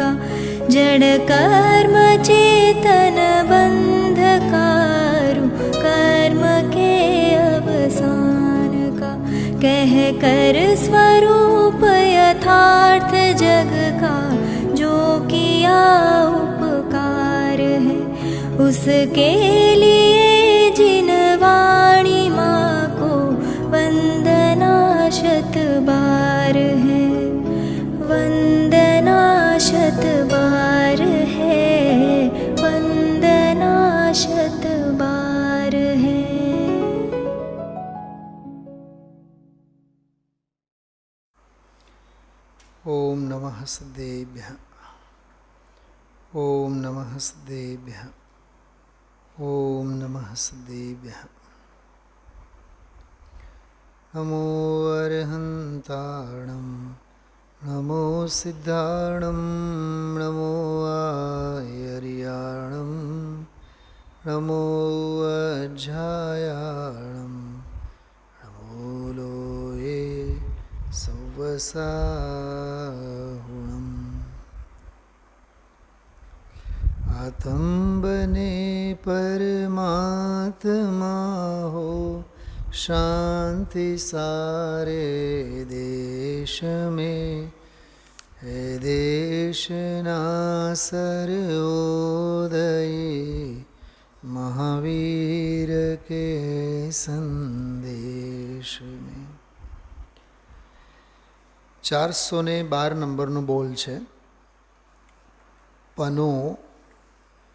का जड़ कर्म चेतन बंधकारु कर्म के अवसान का कह कर स्वरूप यथार्थ जग का जो किया उपकार है उसके लिए जिन वाणी माँ को वंदना शत बार है वंदना शत बार है वंदना शत बार है। ओम नमः सद्देभ्यः ओम नमः सद्देभ्यः ओम नमः सद्देभ्यः। नमो अरहन्ताणं नमो सिद्धाणं नमो आयर्याणं नमो अज्झायाणं नमो लोये सवसाहुणम्। आत्म बने परमात्मा हो शांति सारे देश में है देश ना सर्वोदय महावीर के संदेश में। 412 નંબરનું બોલ છે. પનો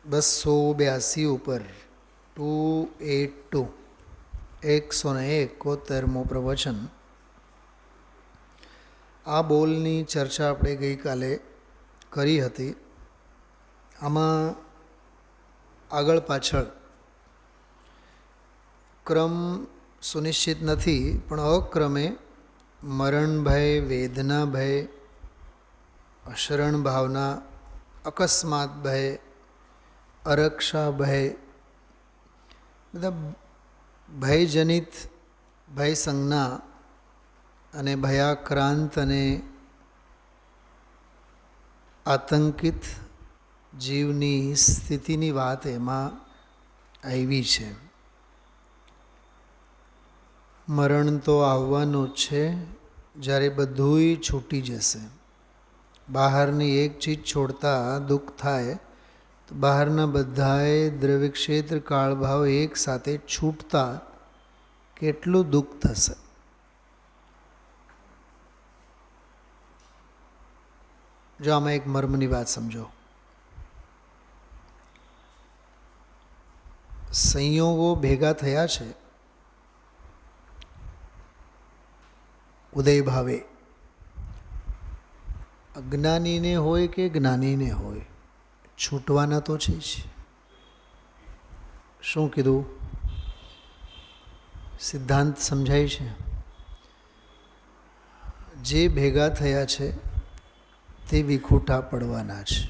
282 ઉપર 282 171મો પ્રવચન. આ બોલની ચર્ચા આપણે ગઈકાલે કરી હતી. આમાં આગળ પાછળ ક્રમ સુનિશ્ચિત નથી, પણ અક્રમે મરણ ભય, વેદના ભય, અશરણ ભાવના, અકસ્માત ભય, અરક્ષા ભય, બધા ભયજનિત ભય સંજ્ઞા અને ભયાક્રાંત અને આતંકિત જીવની સ્થિતિની વાત એમાં આવી છે. મરણ તો આવવાનું જ છે, જ્યારે બધુંય છૂટી જશે. બહારની એક ચીજ છોડતા દુઃખ થાય તો બહારના બધાએ દ્રવ્ય ક્ષેત્ર કાળભાવ એક સાથે છૂટતા કેટલું દુઃખ થશે. જો આમાં એક મર્મની વાત સમજો. સંયોગો ભેગા થયા છે ઉદય ભાવે, અજ્ઞાનીને હોય કે જ્ઞાનીને હોય, છૂટવાના તો છે જ. શું કીધું? સિદ્ધાંત સમજાય છે. જે ભેગા થયા છે તે વિખૂટા પડવાના છે.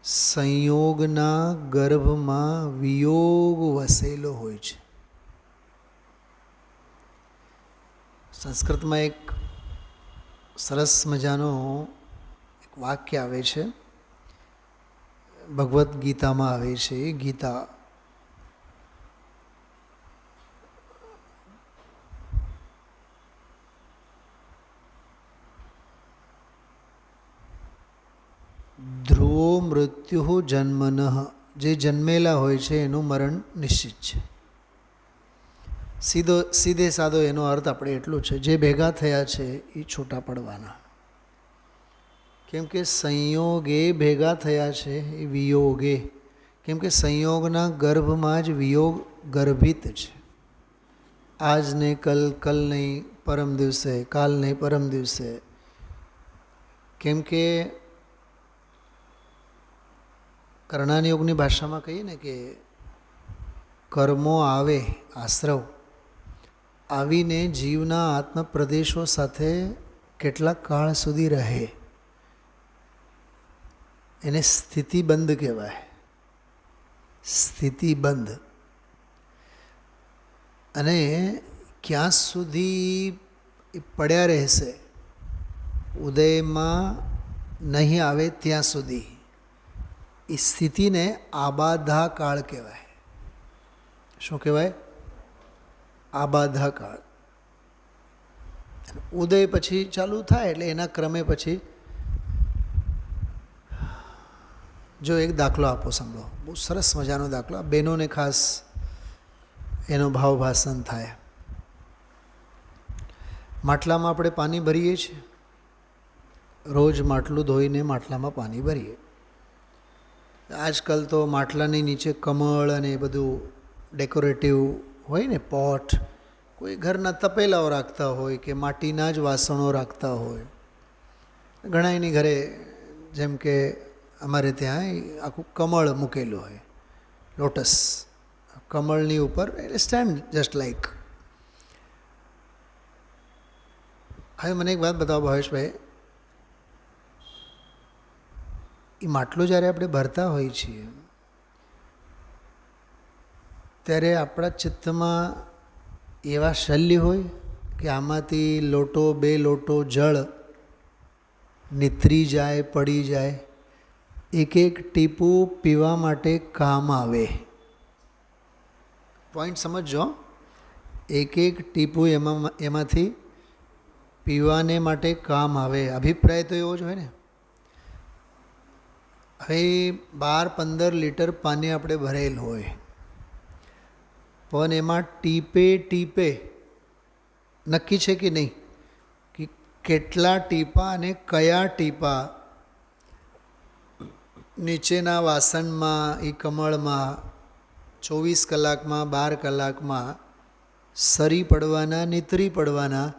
સંયોગના ગર્ભમાં વિયોગ વસેલો હોય છે. સંસ્કૃતમાં એક સરસ મજાનો એક વાક્ય આવે છે, ભગવદ્ ગીતામાં આવે છે. ગીતા ધ્રુવો મૃત્યુ જન્મનઃ, જે જન્મેલા હોય છે એનું મરણ નિશ્ચિત છે. સીધે સાદો એનો અર્થ આપણે એટલું છે, જે ભેગા થયા છે એ છૂટા પડવાના. કેમ કે સંયોગે ભેગા થયા છે એ વિયોગે. કેમ કે સંયોગના ગર્ભમાં જ વિયોગ ગર્ભિત છે. આજ ને કલ, કલ નહીં પરમ દિવસે, કાલ નહીં પરમ દિવસે. કેમ કે કર્ણાની યોગની ભાષામાં કહીએ ને કે કર્મો આવે, આશ્રવ આવીને જીવના આત્મ પ્રદેશો સાથે કેટલાક કાળ સુધી રહે, એને સ્થિતિબંધ કહેવાય. સ્થિતિબંધ. અને ક્યાં સુધી પડ્યા રહેશે ઉદયમાં નહીં આવે ત્યાં સુધી એ સ્થિતિને આબાધા કાળ કહેવાય. શું કહેવાય? આબાધા કાળ. ઉદય પછી ચાલુ થાય એટલે એના ક્રમે પછી જો એક દાખલો આપો, સાંભળો, બહુ સરસ મજાનો દાખલો. બહેનોને ખાસ એનો ભાવ ભાષણ થાય. માટલામાં આપણે પાણી ભરીએ છીએ, રોજ માટલું ધોઈને માટલામાં પાણી ભરીએ. આજકાલ તો માટલાની નીચે કમળ અને એ બધું ડેકોરેટિવ હોય ને, પોટ, કોઈ ઘરના તપેલાઓ રાખતા હોય કે માટીના જ વાસણો રાખતા હોય. ઘણા એની ઘરે જેમ કે અમારે ત્યાં આખું કમળ મૂકેલું હોય, લોટસ કમળની ઉપર, એટલે સ્ટેન્ડ જસ્ટ લાઈક. હવે મને એક વાત બતાવો ભાવેશભાઈ, એ માટલું જ્યારે આપણે ભરતા હોઈએ છીએ ત્યારે આપણા ચિત્તમાં એવા શલ્ય હોય કે આમાંથી લોટો બે લોટો જળ નીતરી જાય, પડી જાય, એક એક ટીપું પીવા માટે કામ આવે. પોઈન્ટ સમજજો. એક એક ટીપું એમાંથી પીવાને માટે કામ આવે. અભિપ્રાય તો એવો જ હોય ને. હવે 12-15 લીટર પાણી આપણે ભરેલ હોય, પણ એમાં ટીપે ટીપે નક્કી છે કે નહીં કે કેટલા ટીપા અને કયા ટીપા નીચેના વાસણમાં, એ કમળમાં 24 કલાકમાં, 12 કલાકમાં સરી પડવાના, નીતરી પડવાના.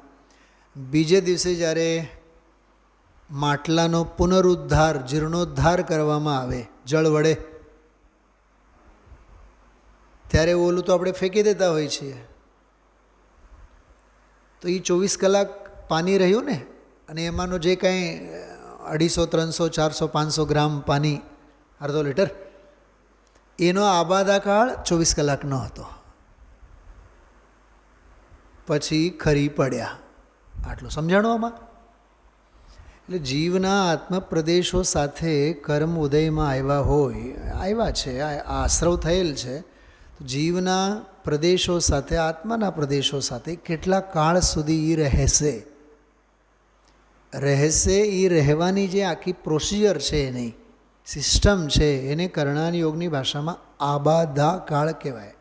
બીજે દિવસે જ્યારે માટલાનો પુનરુદ્ધાર, જીર્ણોદ્ધાર કરવામાં આવે જળ વડે, ત્યારે ઓલું તો આપણે ફેંકી દેતા હોઈએ છીએ. તો એ 24 કલાક પાણી રહ્યું ને, અને એમાંનો જે કાંઈ 250, 300, 400, 500 ગ્રામ પાણી, અડધો લીટર, એનો આબાદા કાળ 24 કલાકનો હતો. પછી ખરી પડ્યા. આટલું સમજાણું આમાં? એટલે જીવના આત્મપ્રદેશો સાથે કર્મ ઉદયમાં આવ્યા હોય, આવ્યા છે, આશ્રવ થયેલ છે, તો જીવના પ્રદેશો સાથે, આત્માના પ્રદેશો સાથે કેટલા કાળ સુધી એ રહેશે. એ રહેવાની જે આખી પ્રોસિજર છે, એની સિસ્ટમ છે, એને કરણાન યોગની ભાષામાં આબાધા કાળ કહેવાય.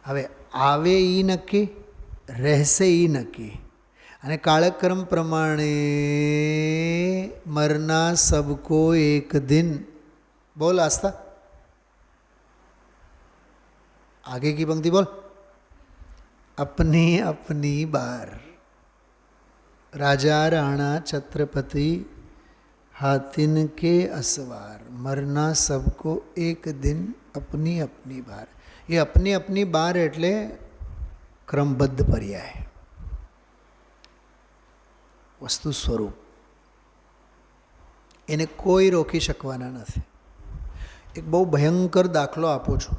હવે આવે એ નક્કી, રહેશે એ નક્કી. અને કાળક્રમ પ્રમાણે મરના સબકો એક દિન. બોલ આસ્થા, आगे की पंक्ति बोल. अपनी अपनी बार. राजा राणा छत्रपति हाथिन के असवार, मरना सबको एक दिन अपनी अपनी बार. ये अपनी अपनी बार એટલે ક્રમબદ્ધ પર્યાય, વસ્તુ સ્વરૂપ. એને કોઈ રોકી શકવાના નથી. એક બહુ ભયંકર દાખલો આપું છું.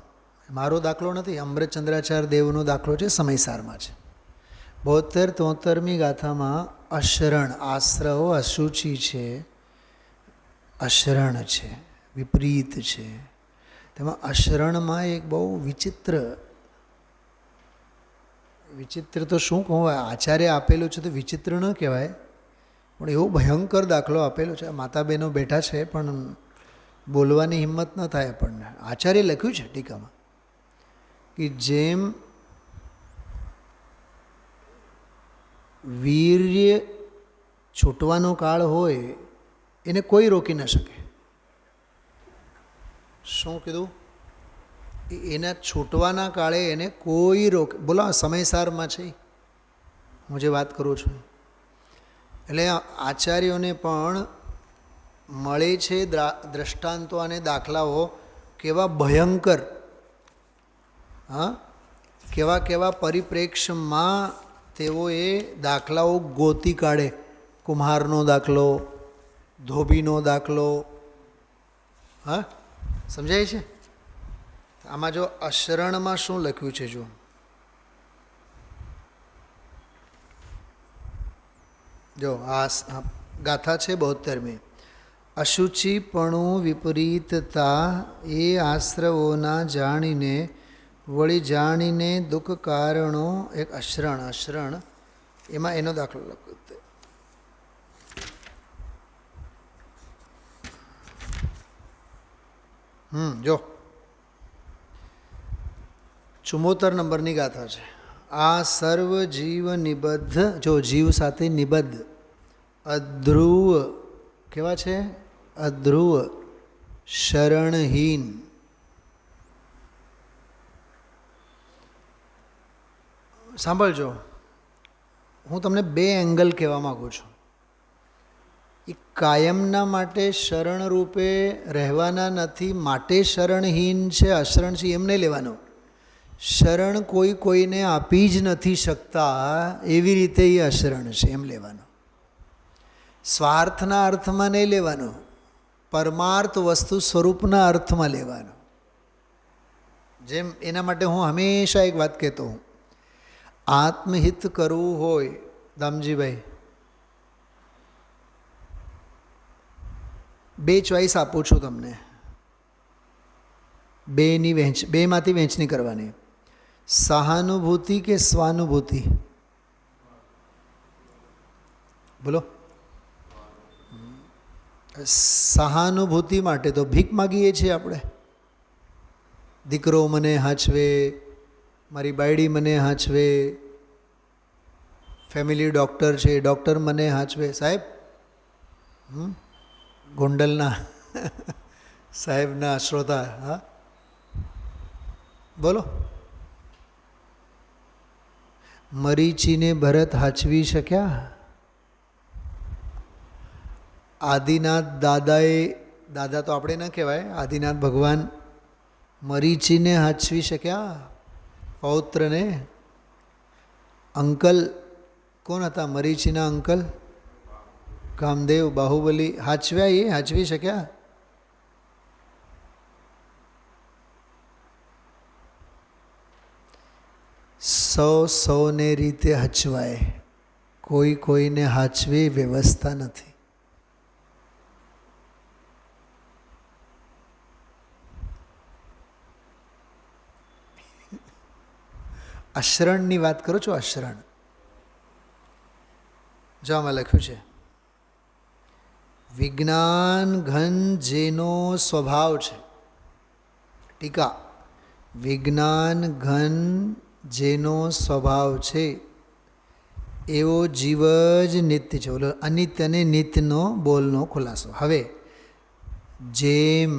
મારો દાખલો નથી, અમૃતચંદ્રાચાર્ય દેવનો દાખલો છે, સમયસારમાં છે. 72-73મી ગાથામાં અશરણ, આશ્રવ અશુચિ છે, અશરણ છે, વિપરીત છે. તેમાં અશરણમાં એક બહુ વિચિત્ર તો શું કહું, આચાર્ય આપેલું છે તો વિચિત્ર ન કહેવાય, પણ એવો ભયંકર દાખલો આપેલો છે. માતા બહેનો બેઠા છે પણ બોલવાની હિંમત ન થાય આપણને. આચાર્ય લખ્યું છે ટીકામાં કે જેમ વીર્ય છૂટવાનો કાળ હોય એને કોઈ રોકી ન શકે. શું કીધું? એના છૂટવાના કાળે એને કોઈ બોલો, સમયસારમાં છે હું જે વાત કરું છું. એટલે આચાર્યોને પણ મળે છે દ્રષ્ટાંતો અને દાખલાઓ, કેવા ભયંકર, હા, કેવા કેવા પરિપ્રેક્ષ્યમાં તેઓએ દાખલાઓ ગોતી કાઢે. કુમ્હારનો દાખલો, ધોબીનો દાખલો, હા, સમજાય છે? આમાં જો અશરણમાં શું લખ્યું છે, જો જો આ ગાથા છે 72મી. અશુચિપણું વિપરીતતા એ આશ્રવોના જાણીને વળી જાણીને દુઃખ કારણો એક અશરણ એમાં એનો દાખલો લખો. જો 74 નંબરની ગાથા છે. આ સર્વ જીવ નિબદ્ધ, જો જીવ સાથે નિબદ્ધ, અધ્રુવ કેવા છે? અધ્રુવ શરણહીન. સાંભળજો, હું તમને 2 એંગલ કહેવા માગું છું. એ કાયમના માટે શરણ રૂપે રહેવાના નથી, માટે શરણહીન છે, અશરણ છે એમ નહીં લેવાનું. શરણ કોઈને આપી જ નથી શકતા એવી રીતે એ અશરણ છે એમ લેવાનું. સ્વાર્થના અર્થમાં નહીં લેવાનું, પરમાર્થ વસ્તુ સ્વરૂપના અર્થમાં લેવાનું. જેમ એના માટે હું હંમેશા એક વાત કહેતો હું, આત્મહિત કરવું હોય દામજીભાઈ, 2 ચોઈસ આપું છું તમને, 2માંથી વહેંચણી કરવાની. સહાનુભૂતિ કે સ્વાનુભૂતિ? બોલો. સહાનુભૂતિ માટે તો ભીખ માગીએ છીએ આપણે. દીકરો મને હાચવે, મારી બાયડી મને હાચવે, ફેમિલી ડૉક્ટર છે ડૉક્ટર મને હાચવે. સાહેબ ગોંડલના સાહેબના શ્રોતા, હા બોલો. મરીચીને ભરત હાચવી શક્યા? આદિનાથ દાદા તો આપણે ન કહેવાય, આદિનાથ ભગવાન મરીચીને હાચવી શક્યા? પૌત્રને. અંકલ કોણ હતા મરીચીના અંકલ? કામદેવ, બાહુબલી. હાચવ્યા? એ હાચવી શક્યા? સૌને રીતે હચવાય, કોઈને હાચવે વ્યવસ્થા નથી. અશરણની વાત કરો છો. અશરણ જો આમાં લખ્યું છે, વિજ્ઞાન ઘન જેનો સ્વભાવ છે. ટીકા, વિજ્ઞાન ઘન જેનો સ્વભાવ છે એવો જીવ જ નિત્ય છે. બોલો, અનિત્ય અને નિત્યનો બોલનો ખુલાસો. હવે જેમ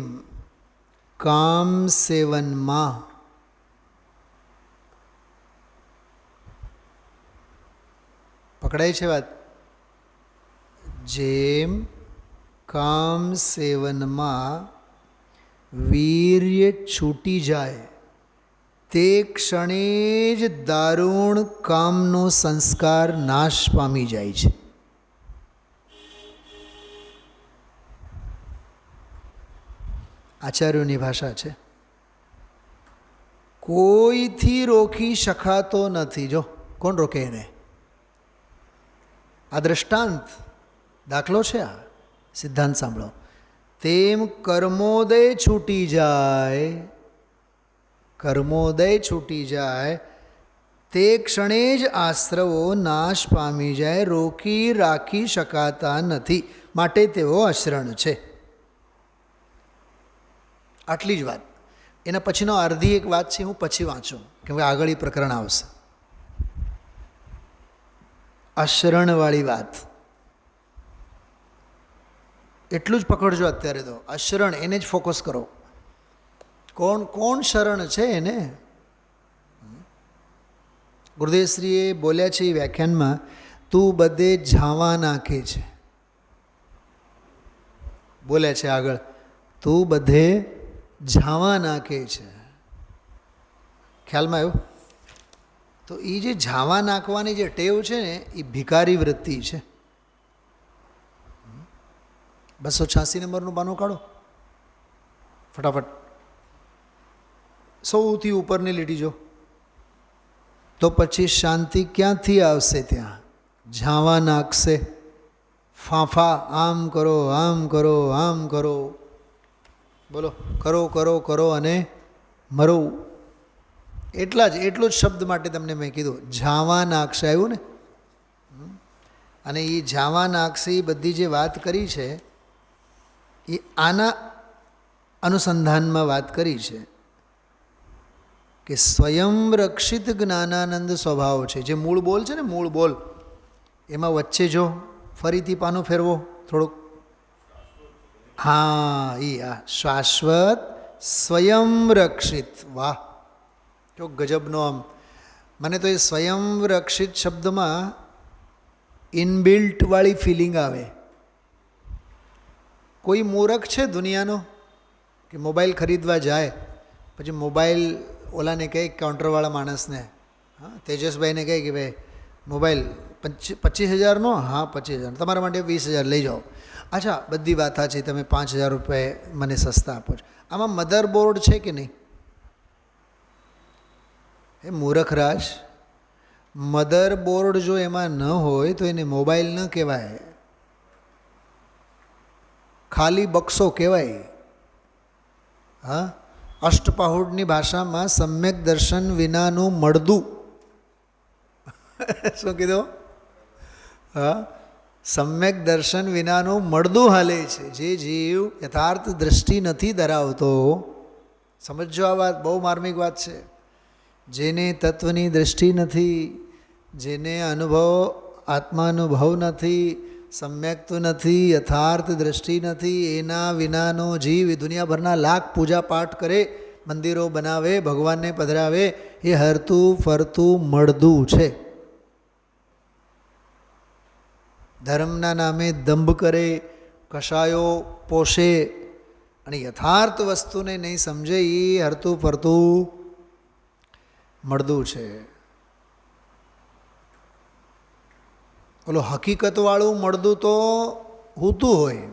કામ સેવનમાં પકડાય છે વાત, જેમ કામ સેવનમાં વીર્ય છૂટી જાય તે ક્ષણે જ દારૂણ કામનો સંસ્કાર નાશ પામી જાય છે. આચાર્યોની ભાષા છે. કોઈથી રોકી શકાતો નથી. જો કોણ રોકે એને? આ દ્રષ્ટાંત દાખલો છે. આ સિદ્ધાંત સાંભળો. તેમ કર્મોદય છૂટી જાય, કર્મોદય છૂટી જાય તે ક્ષણે જ આશ્રવો નાશ પામી જાય, રોકી રાખી શકાતા નથી, માટે તેઓ અશરણ છે. આટલી જ વાત. એના પછીનો અડધી એક વાત છે, હું પછી વાંચું કેમ કે આગળ એ પ્રકરણ આવશે. અશરણવાળી વાત એટલું જ પકડજો અત્યારે તો. અશરણ એને જ ફોકસ કરો. કોણ શરણ છે એને? ગુરુદેવશ્રીએ બોલ્યા છે એ વ્યાખ્યાનમાં, તું બધે ઝાવા નાખે છે. બોલ્યા છે આગળ, તું બધે ઝાવા નાખે છે. ખ્યાલમાં આવ્યું? તો એ જે ઝાવા નાખવાની જે ટેવ છે ને એ ભિખારી વૃત્તિ છે. 286 નંબરનું પાનું કાઢો ફટાફટ. સૌથી ઉપરની લીટી જો, તો પછી શાંતિ ક્યાંથી આવશે? ત્યાં ઝાવા નાખશે. ફાંફા, આમ કરો, આમ કરો, આમ કરો, બોલો, કરો કરો કરો અને મરો. એટલું જ શબ્દ માટે તમને મેં કીધું. ઝાવા નાક્ષ આવ્યું ને, અને એ ઝાવા નાક્ષી બધી જે વાત કરી છે એ આના અનુસંધાનમાં વાત કરી છે કે સ્વયં રક્ષિત જ્ઞાનાનંદ સ્વભાવ છે. જે મૂળ બોલ છે ને, મૂળ બોલ, એમાં વચ્ચે જો ફરીથી પાનું ફેરવો થોડુંક, હા, એ આ શાશ્વત સ્વયં રક્ષિત. વાહ, જો ગજબનો. આમ મને તો એ સ્વયં રક્ષિત શબ્દમાં ઇનબિલ્ટ વાળી ફિલિંગ આવે. કોઈ મૂરખ છે દુનિયાનો કે મોબાઈલ ખરીદવા જાય, પછી મોબાઈલ ઓલાને કહે, કાઉન્ટરવાળા માણસને, હા, તેજસભાઈને કહે કે ભાઈ મોબાઈલ 25,000નો, હા 25,000, તમારા માટે 20,000 લઈ જાઓ. અચ્છા, બધી વાત સાચી, તમે 5,000 રૂપિયા મને સસ્તા આપો છો. આમાં મધરબોર્ડ છે કે નહીં? એ મૂરખરાજ, મધરબોર્ડ જો એમાં ન હોય તો એને મોબાઈલ ન કહેવાય, ખાલી બક્સો કહેવાય. હા, અષ્ટપહોળની ભાષામાં સમ્યક દર્શન વિનાનું મળદું. શું કીધું? હા, સમ્યક દર્શન વિનાનું મળદું હાલે છે. જે જીવ યથાર્થ દ્રષ્ટિ નથી ધરાવતો, સમજો આ વાત, બહુ માર્મિક વાત છે. જેને તત્વની દૃષ્ટિ નથી, જેને આત્માનુભવ નથી, સમ્યક્ત નથી, યથાર્થ દ્રષ્ટિ નથી, એના વિનાનો જીવ દુનિયાભરના લાખ પૂજા પાઠ કરે, મંદિરો બનાવે, ભગવાનને પધરાવે, એ હરતું ફરતું મળદું છે. ધર્મના નામે દંભ કરે, કશાયો પોષે અને યથાર્થ વસ્તુને નહીં સમજે, એ હરતું ફરતું મળદું છે. ઓલો હકીકતવાળું મળદું તો હોતું હોય,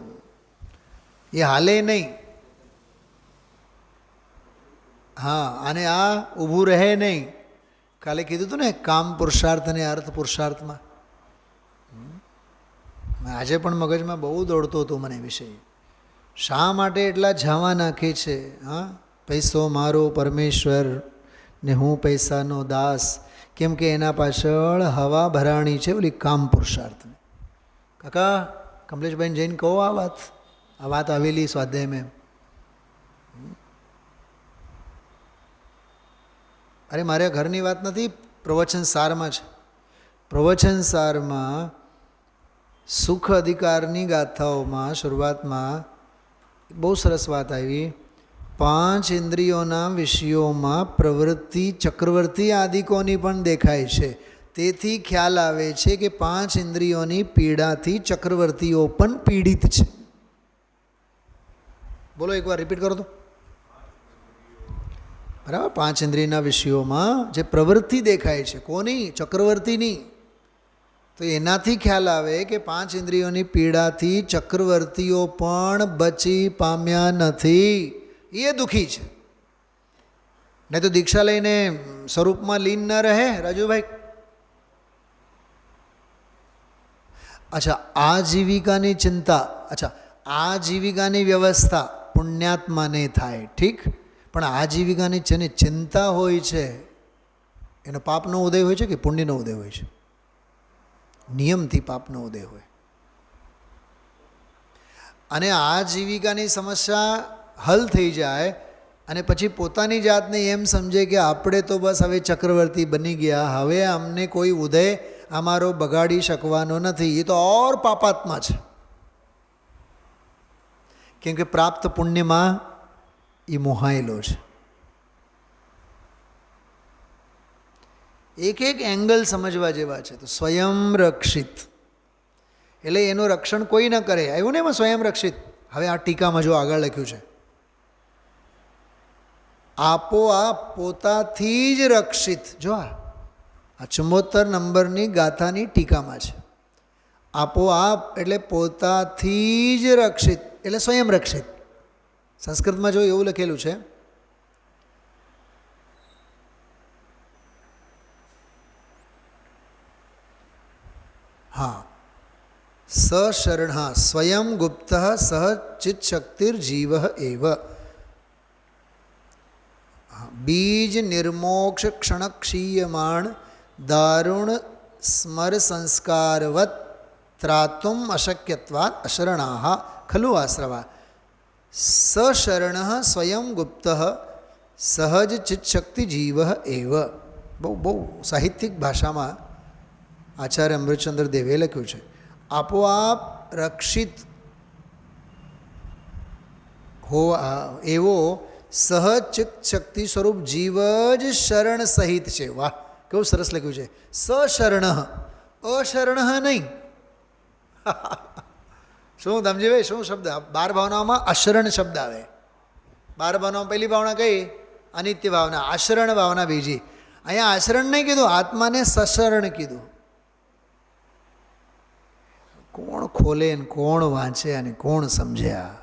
એ હાલે નહીં. હા, અને આ ઊભું રહે નહીં. કાલે કીધું હતું ને, કામ પુરુષાર્થ અને અર્થ પુરુષાર્થમાં. આજે પણ મગજમાં બહુ દોડતો હતો મને વિષય. શા માટે એટલા ઝાવા નાખે છે? હા, પૈસો મારો પરમેશ્વર ને હું પૈસાનો દાસ. કેમ કે એના પાછળ હવા ભરાણી છે ઓલી કામ પુરુષાર્થની. કાકા કમલેશભાઈને જઈને કહો આ વાત આવેલી સ્વાધ્યાયમાં. અરે મારે ઘરની વાત નથી, પ્રવચન સારમાં છે. પ્રવચન સારમાં સુખ અધિકારની ગાથાઓમાં શરૂઆતમાં બહુ સરસ વાત આવી. 5 ઇન્દ્રિયોના વિષયોમાં પ્રવૃત્તિ ચક્રવર્તી આદિકોની પણ દેખાય છે. તેથી ખ્યાલ આવે છે કે 5 ઇન્દ્રિયોની પીડાથી ચક્રવર્તીઓ પણ પીડિત છે. બોલો, એકવાર રિપીટ કરો તો. બરાબર, 5 ઇન્દ્રિયના વિષયોમાં જે પ્રવૃત્તિ દેખાય છે, કોની? ચક્રવર્તીની. તો એનાથી ખ્યાલ આવે કે 5 ઇન્દ્રિયોની પીડાથી ચક્રવર્તીઓ પણ બચી પામ્યા નથી. એ દુઃખી છે. નહીં તો દીક્ષા લઈને સ્વરૂપમાં લીન ન રહે રાજુભાઈ. અચ્છા, આજીવિકાની ચિંતા, અચ્છા આજીવિકાની વ્યવસ્થા પુણ્યાત્માને થાય, ઠીક, પણ આજીવિકાની જેને ચિંતા હોય છે એનો પાપનો ઉદય હોય છે કે પુણ્યનો ઉદય હોય છે? નિયમથી પાપનો ઉદય હોય. અને આજીવિકાની સમસ્યા હલ થઈ જાય અને પછી પોતાની જાતને એમ સમજે કે આપણે તો બસ હવે ચક્રવર્તી બની ગયા, હવે અમને કોઈ ઉદય અમારો બગાડી શકવાનો નથી. એ તો ઓર પાપાત્મા છે. કેમ કે પ્રાપ્ત પુણ્યમાં એ મોહાયેલો છે. એક એક એંગલ સમજવા જેવા છે. તો સ્વયં રક્ષિત એટલે એનું રક્ષણ કોઈ ન કરે. આવ્યું ને એમાં સ્વયં રક્ષિત. હવે આ ટીકામાં જો આગળ લખ્યું છે, આપોઆપ પોતાથી જ રક્ષિત. જો આ 74 નંબરની ગાથાની ટીકામાં છે. આપોઆપ એટલે પોતાથી જ રક્ષિત એટલે સ્વયં રક્ષિત. સંસ્કૃતમાં જો એવું લખેલું છે, હા, સશરણ સ્વયં ગુપ્ત સહ ચિત્શક્તિર્જીવ એવ બીજ નિર્મોક્ષ ક્ષણક્ષીયમાણ દારુણ સ્મર સંસ્કારવત ત્રાતુમ અશક્યત્વાત અશરણાઃ ખલુ આશ્રવા સશરણ સ્વયં ગુપ્ત સહજ ચિત્શક્તિ જીવ એવ. બહુ સાહિત્યિક ભાષામાં આચાર્ય અમૃતચંદ્ર દેવે લખ્યું છે. આપોઆપ રક્ષિત એવો સહજ ચિત્શક્તિ સ્વરૂપ જીવ જ શરણ સહિત છે. વાહ, કેવું સરસ લખ્યું છે. સશરણ, અશરણ નહીં. શું ધમજીભાઈ, શું શબ્દ? 12 ભાવનામાં અશરણ શબ્દ આવે. 12 ભાવનામાં પહેલી ભાવના કઈ? અનિત્ય ભાવના. આશરણ ભાવના બીજી. અહીંયા આશરણ નહીં કીધું, આત્માને સશરણ કીધું. કોણ ખોલે ને કોણ વાંચે અને કોણ સમજે? આ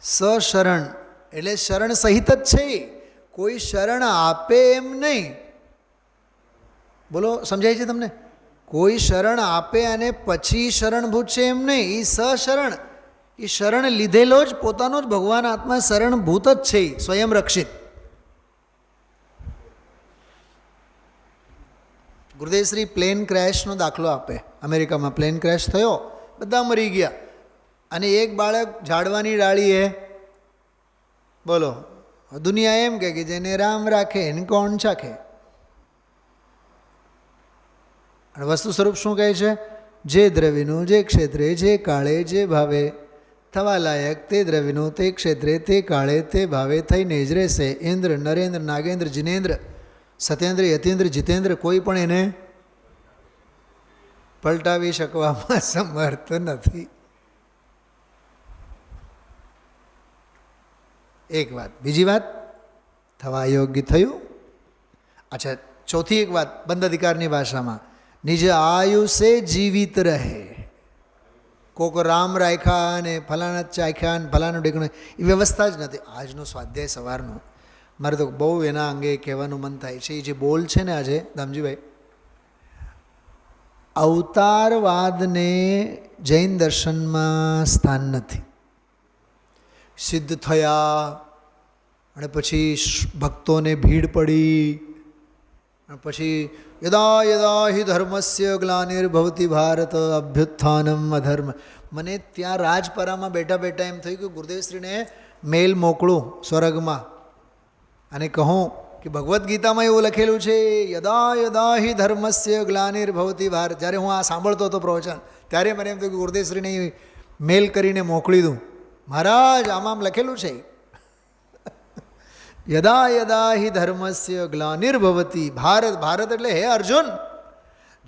સશરણ એટલે શરણ સહિત જ છે. કોઈ શરણ આપે એમ નહીં. બોલો, સમજાય છે તમને? કોઈ શરણ આપે અને પછી શરણભૂત છે એમ નહીં. એ સશરણ, એ શરણ લીધેલો જ પોતાનો જ ભગવાન આત્મા શરણભૂત જ છે, સ્વયં રક્ષિત. ગુરુદેવશ્રી પ્લેન ક્રેશનો દાખલો આપે. અમેરિકામાં પ્લેન ક્રેશ થયો, બધા મરી ગયા, અને એક બાળક ઝાડવાની ડાળીએ, બોલો, દુનિયા એમ કે જેને રામ રાખે એને કોણ ચાખે. અને વસ્તુ સ્વરૂપ શું કહે છે? જે દ્રવ્યનું જે ક્ષેત્રે જે કાળે જે ભાવે થવા લાયક તે દ્રવ્યનું તે ક્ષેત્રે તે કાળે તે ભાવે થઈને જ રહેશે. ઇન્દ્ર, નરેન્દ્ર, નાગેન્દ્ર, જિનેન્દ્ર, સત્યેન્દ્ર, યતીન્દ્ર, જીતેન્દ્ર કોઈ પણ એને પલટાવી શકવામાં સમર્થ નથી. એક વાત. બીજી વાત, થવા યોગ્ય થયું. અચ્છા, ચોથી એક વાત બંધ અધિકારની ભાષામાં, નિજ આયુષે જીવિત રહે. કોક રામ રાખ્યા અને ફલાણા ચાખ્યા ને ફલાણું ઢેકણું, એ વ્યવસ્થા જ નથી. આજનો સ્વાધ્યાય સવારનો મારે તો બહુ એના અંગે કહેવાનું મન થાય છે. એ જે બોલ છે ને આજે દામજીભાઈ, અવતારવાદને જૈન દર્શનમાં સ્થાન નથી. સિદ્ધ થયા અને પછી ભક્તોને ભીડ પડી, અને પછી યદા યદા હિ ધર્મસ્ય ગ્લાનિર્ભવતિ ભારત અભ્યુત્થાનમ અધર્મ. મને ત્યાં રાજપરામાં બેઠા બેઠા એમ થયું કે ગુરુદેવશ્રીને મેલ મોકલું સ્વર્ગમાં અને કહું કે ભગવદ્ ગીતામાં એવું લખેલું છે, યદા યદા હિ ધર્મસ્ય ગ્લાનિર્ભવતિ ભારત. જ્યારે હું આ સાંભળતો હતો પ્રવચન, ત્યારે મને એમ થયું કે ગુરુદેવશ્રીને મેલ કરીને મોકલી દઉં. મહારાજ, આમાં લખેલું છે યદા યદા હિ ધર્મસ્ય ગ્લાનિર્ભવતિ ભારત. ભારત એટલે હે અર્જુન,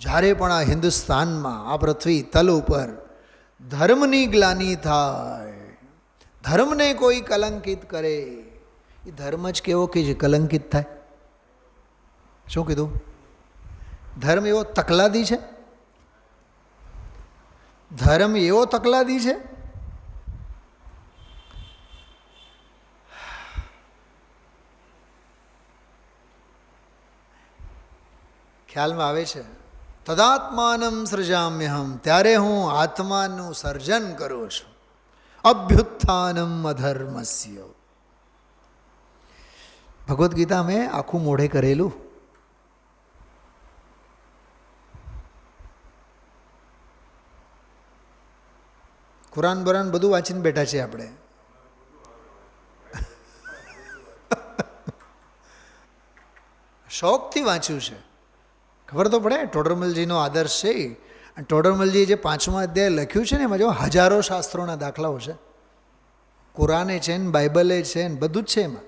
જ્યારે પણ આ હિન્દુસ્તાનમાં, આ પૃથ્વી તલ ઉપર ધર્મની ગ્લાનિ થાય, ધર્મને કોઈ કલંકિત કરે, એ ધર્મ જ કેવો કે જે કલંકિત થાય? શું કીધું? ધર્મ એવો તકલાદી છે? ધર્મ એવો તકલાદી છે? ખ્યાલમાં આવે છે? તદાત્માનમ સૃજામ્યહમ, ત્યારે હું આત્માનું સર્જન કરું છું. અભ્યુત્થાનમ અધર્મસ્ય. ભગવદ્ ગીતા મેં આખું મોઢે કરેલું. કુરાન બરાન બધું વાંચીને બેઠા છે આપણે. શોખથી વાંચ્યું છે. ખબર તો પડે, ટોડરમલજીનો આદર્શ છે. અને ટોડરમલજીએ જે 5મા અધ્યાય લખ્યું છે ને, એમાં જો હજારો શાસ્ત્રોના દાખલાઓ છે. કુરાને છે ને, બાઇબલે છે ને, બધું જ છે એમાં.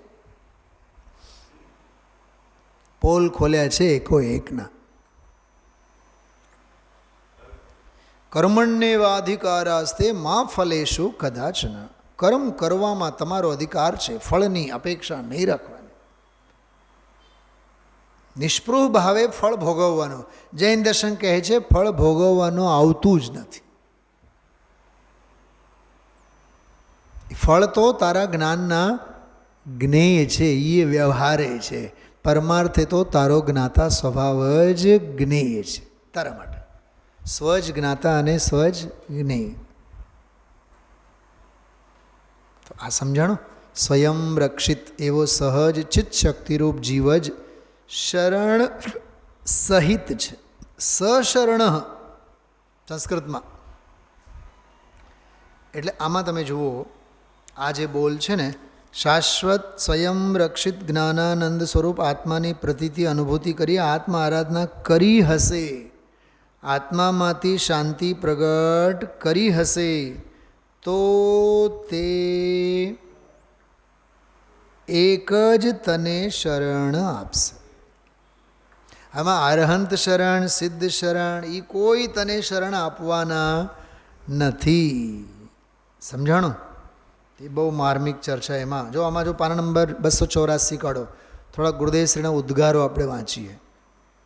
પોલ ખોલ્યા છે એકો એકના. કર્મણ્યેવાધિકારાસ્તે મા ફલેષુ કદાચન. કર્મ કરવામાં તમારો અધિકાર છે, ફળની અપેક્ષા નહીં રાખવાની. નિષ્પૃહ ભાવે ફળ ભોગવવાનું. જૈન દર્શન કહે છે ફળ ભોગવવાનું આવતું જ નથી. ફળ તો તારા જ્ઞાનના જ્ઞેય છે, એ વ્યવહારે છે. પરમાર્થે તો તારો જ્ઞાતા સ્વભાવ જ જ્ઞેય છે તારા માટે. સ્વજ જ્ઞાતા અને સ્વજ જ્ઞેય. તો આ સમજાણું. સ્વયં રક્ષિત એવો સહજ ચિત્ત શક્તિરૂપ જીવ જ શરણ સહિત છે. સશરણ સંસ્કૃતમાં. એટલે આમાં તમે જુઓ, આ જે બોલ છે ને, શાશ્વત સ્વયં રક્ષિત જ્ઞાનાનંદ સ્વરૂપ આત્માની પ્રતીતિ અનુભૂતિ કરી આત્મા આરાધના કરી હશે, આત્મામાંથી શાંતિ પ્રગટ કરી હશે, તો તે એક જ તને શરણ આપશે. આમાં અરહંત શરણ, સિદ્ધ શરણ, એ કોઈ તને શરણ આપવાના નથી. સમજાણું? એ બહુ માર્મિક ચર્ચા. એમાં જો આમાં જો પાના નંબર 284 કાઢો, થોડા ગુરુદેવશ્રીના ઉદ્ગારો આપણે વાંચીએ.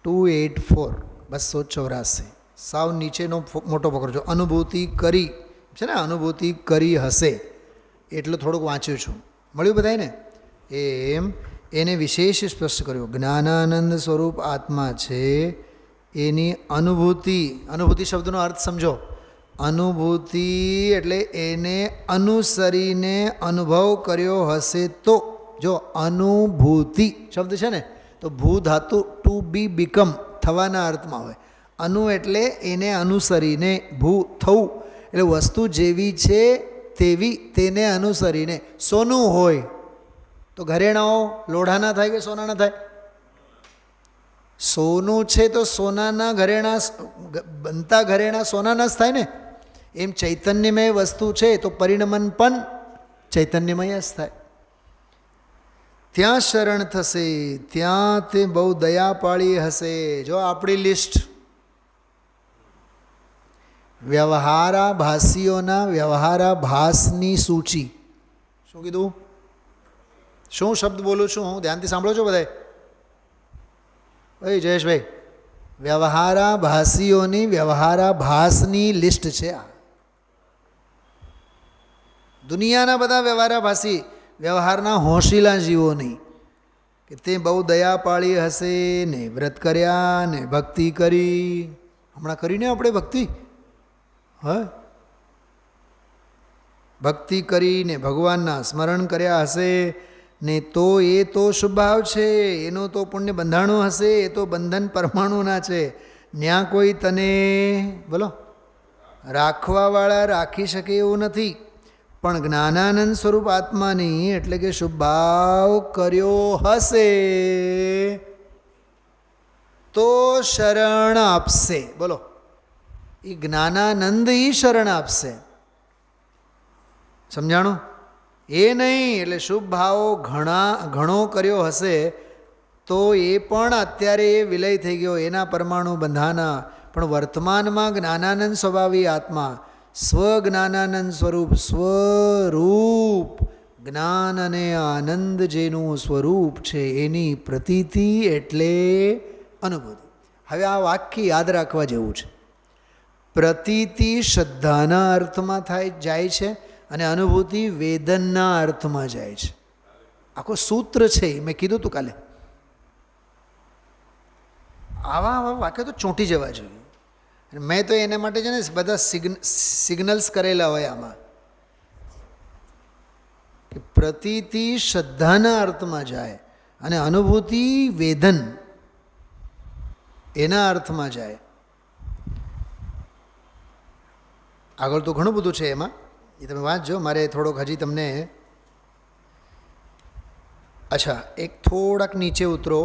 284 284 સાવ નીચેનો મોટો પકડજો. અનુભૂતિ કરી છે ને, અનુભૂતિ કરી હશે એટલું થોડુંક વાંચ્યું છું. મળ્યું બધાને? એમ એને વિશેષ સ્પષ્ટ કર્યું. જ્ઞાનાનંદ સ્વરૂપ આત્મા છે એની અનુભૂતિ. અનુભૂતિ શબ્દનો અર્થ સમજો. અનુભૂતિ એટલે એને અનુસરીને અનુભવ કર્યો હશે તો. જો અનુભૂતિ શબ્દ છે ને, તો ભૂ ધાતુ ટુ બી બીકમ થવાના અર્થમાં હોય. અનુ એટલે એને અનુસરીને, ભૂ થવું એટલે વસ્તુ જેવી છે તેવી, તેને અનુસરીને. સોનું હોય તો ઘરેણાઓ લોઢાના થાય કે સોનાના થાય? સોનું છે તો સોનાના ઘરેણા, બનતા ઘરેણા સોનાના જ થાય ને. એમ ચૈતન્યમય વસ્તુ છે તો પરિણમન પણ ચૈતન્યમય જ થાય. ત્યાં શરણ થશે, ત્યાં તે બહુ દયા પાળી હશે. જો આપણી લિસ્ટ વ્યવહારાભાસીઓના વ્યવહારાભાસની સૂચિ. શું કીધું? શું શબ્દ બોલું છું હું? ધ્યાનથી સાંભળો છો બધાય? ભાઈ જયેશભાઈ, વ્યવહારાભાસીઓની વ્યવહારાભાસની લિસ્ટ છે આ. દુનિયાના બધા વ્યવહારાભાસી, વ્યવહારના હોશીલા જીવો નહીં, કે તે બહુ દયા પાળી હશે ને, વ્રત કર્યા ને, ભક્તિ કરી. હમણાં કરીને આપણે ભક્તિ, હા, ભક્તિ કરીને ભગવાનના સ્મરણ કર્યા હશે ને, તો એ તો શુભાવ છે, એનું તો પુણ્ય બંધાણું હશે. એ તો બંધન પરમાણુના છે. ન્યા કોઈ તને બોલો રાખવાવાળા રાખી શકે એવું નથી. પણ જ્ઞાનાનંદ સ્વરૂપ આત્માની એટલે કે શુભાવ કર્યો હશે તો શરણ આપશે. બોલો, એ જ્ઞાનાનંદ ઈ શરણ આપશે. સમજાણું? એ નહીં એટલે શુભ ભાવો ઘણો કર્યો હશે તો એ પણ અત્યારે એ વિલય થઈ ગયો, એના પરમાણુ બંધાના. પણ વર્તમાનમાં જ્ઞાનાનંદ સ્વભાવી આત્મા, સ્વજ્ઞાનાનંદ સ્વરૂપ, સ્વરૂપ જ્ઞાન અને આનંદ જેનું સ્વરૂપ છે એની પ્રતીતિ એટલે અનુભૂતિ. હવે આ વાક્ય યાદ રાખવા જેવું છે. પ્રતીતિ શ્રદ્ધાના અર્થમાં જાય છે અને અનુભૂતિ વેદનના અર્થમાં જાય છે. આખું સૂત્ર છે, મેં કીધું હતું કાલે. આવા વાક્ય તો ચોંટી જવા જોઈએ. મેં તો એના માટે છે ને બધા સિગ્નલ્સ કરેલા હોય આમાં, કે પ્રતીતિ શ્રદ્ધાના અર્થમાં જાય અને અનુભૂતિ વેદન એના અર્થમાં જાય. આગળ તો ઘણું બધું છે એમાં, એ તમે વાંચજો. મારે થોડોક હજી તમને, અચ્છા એક થોડાક નીચે ઉતરો,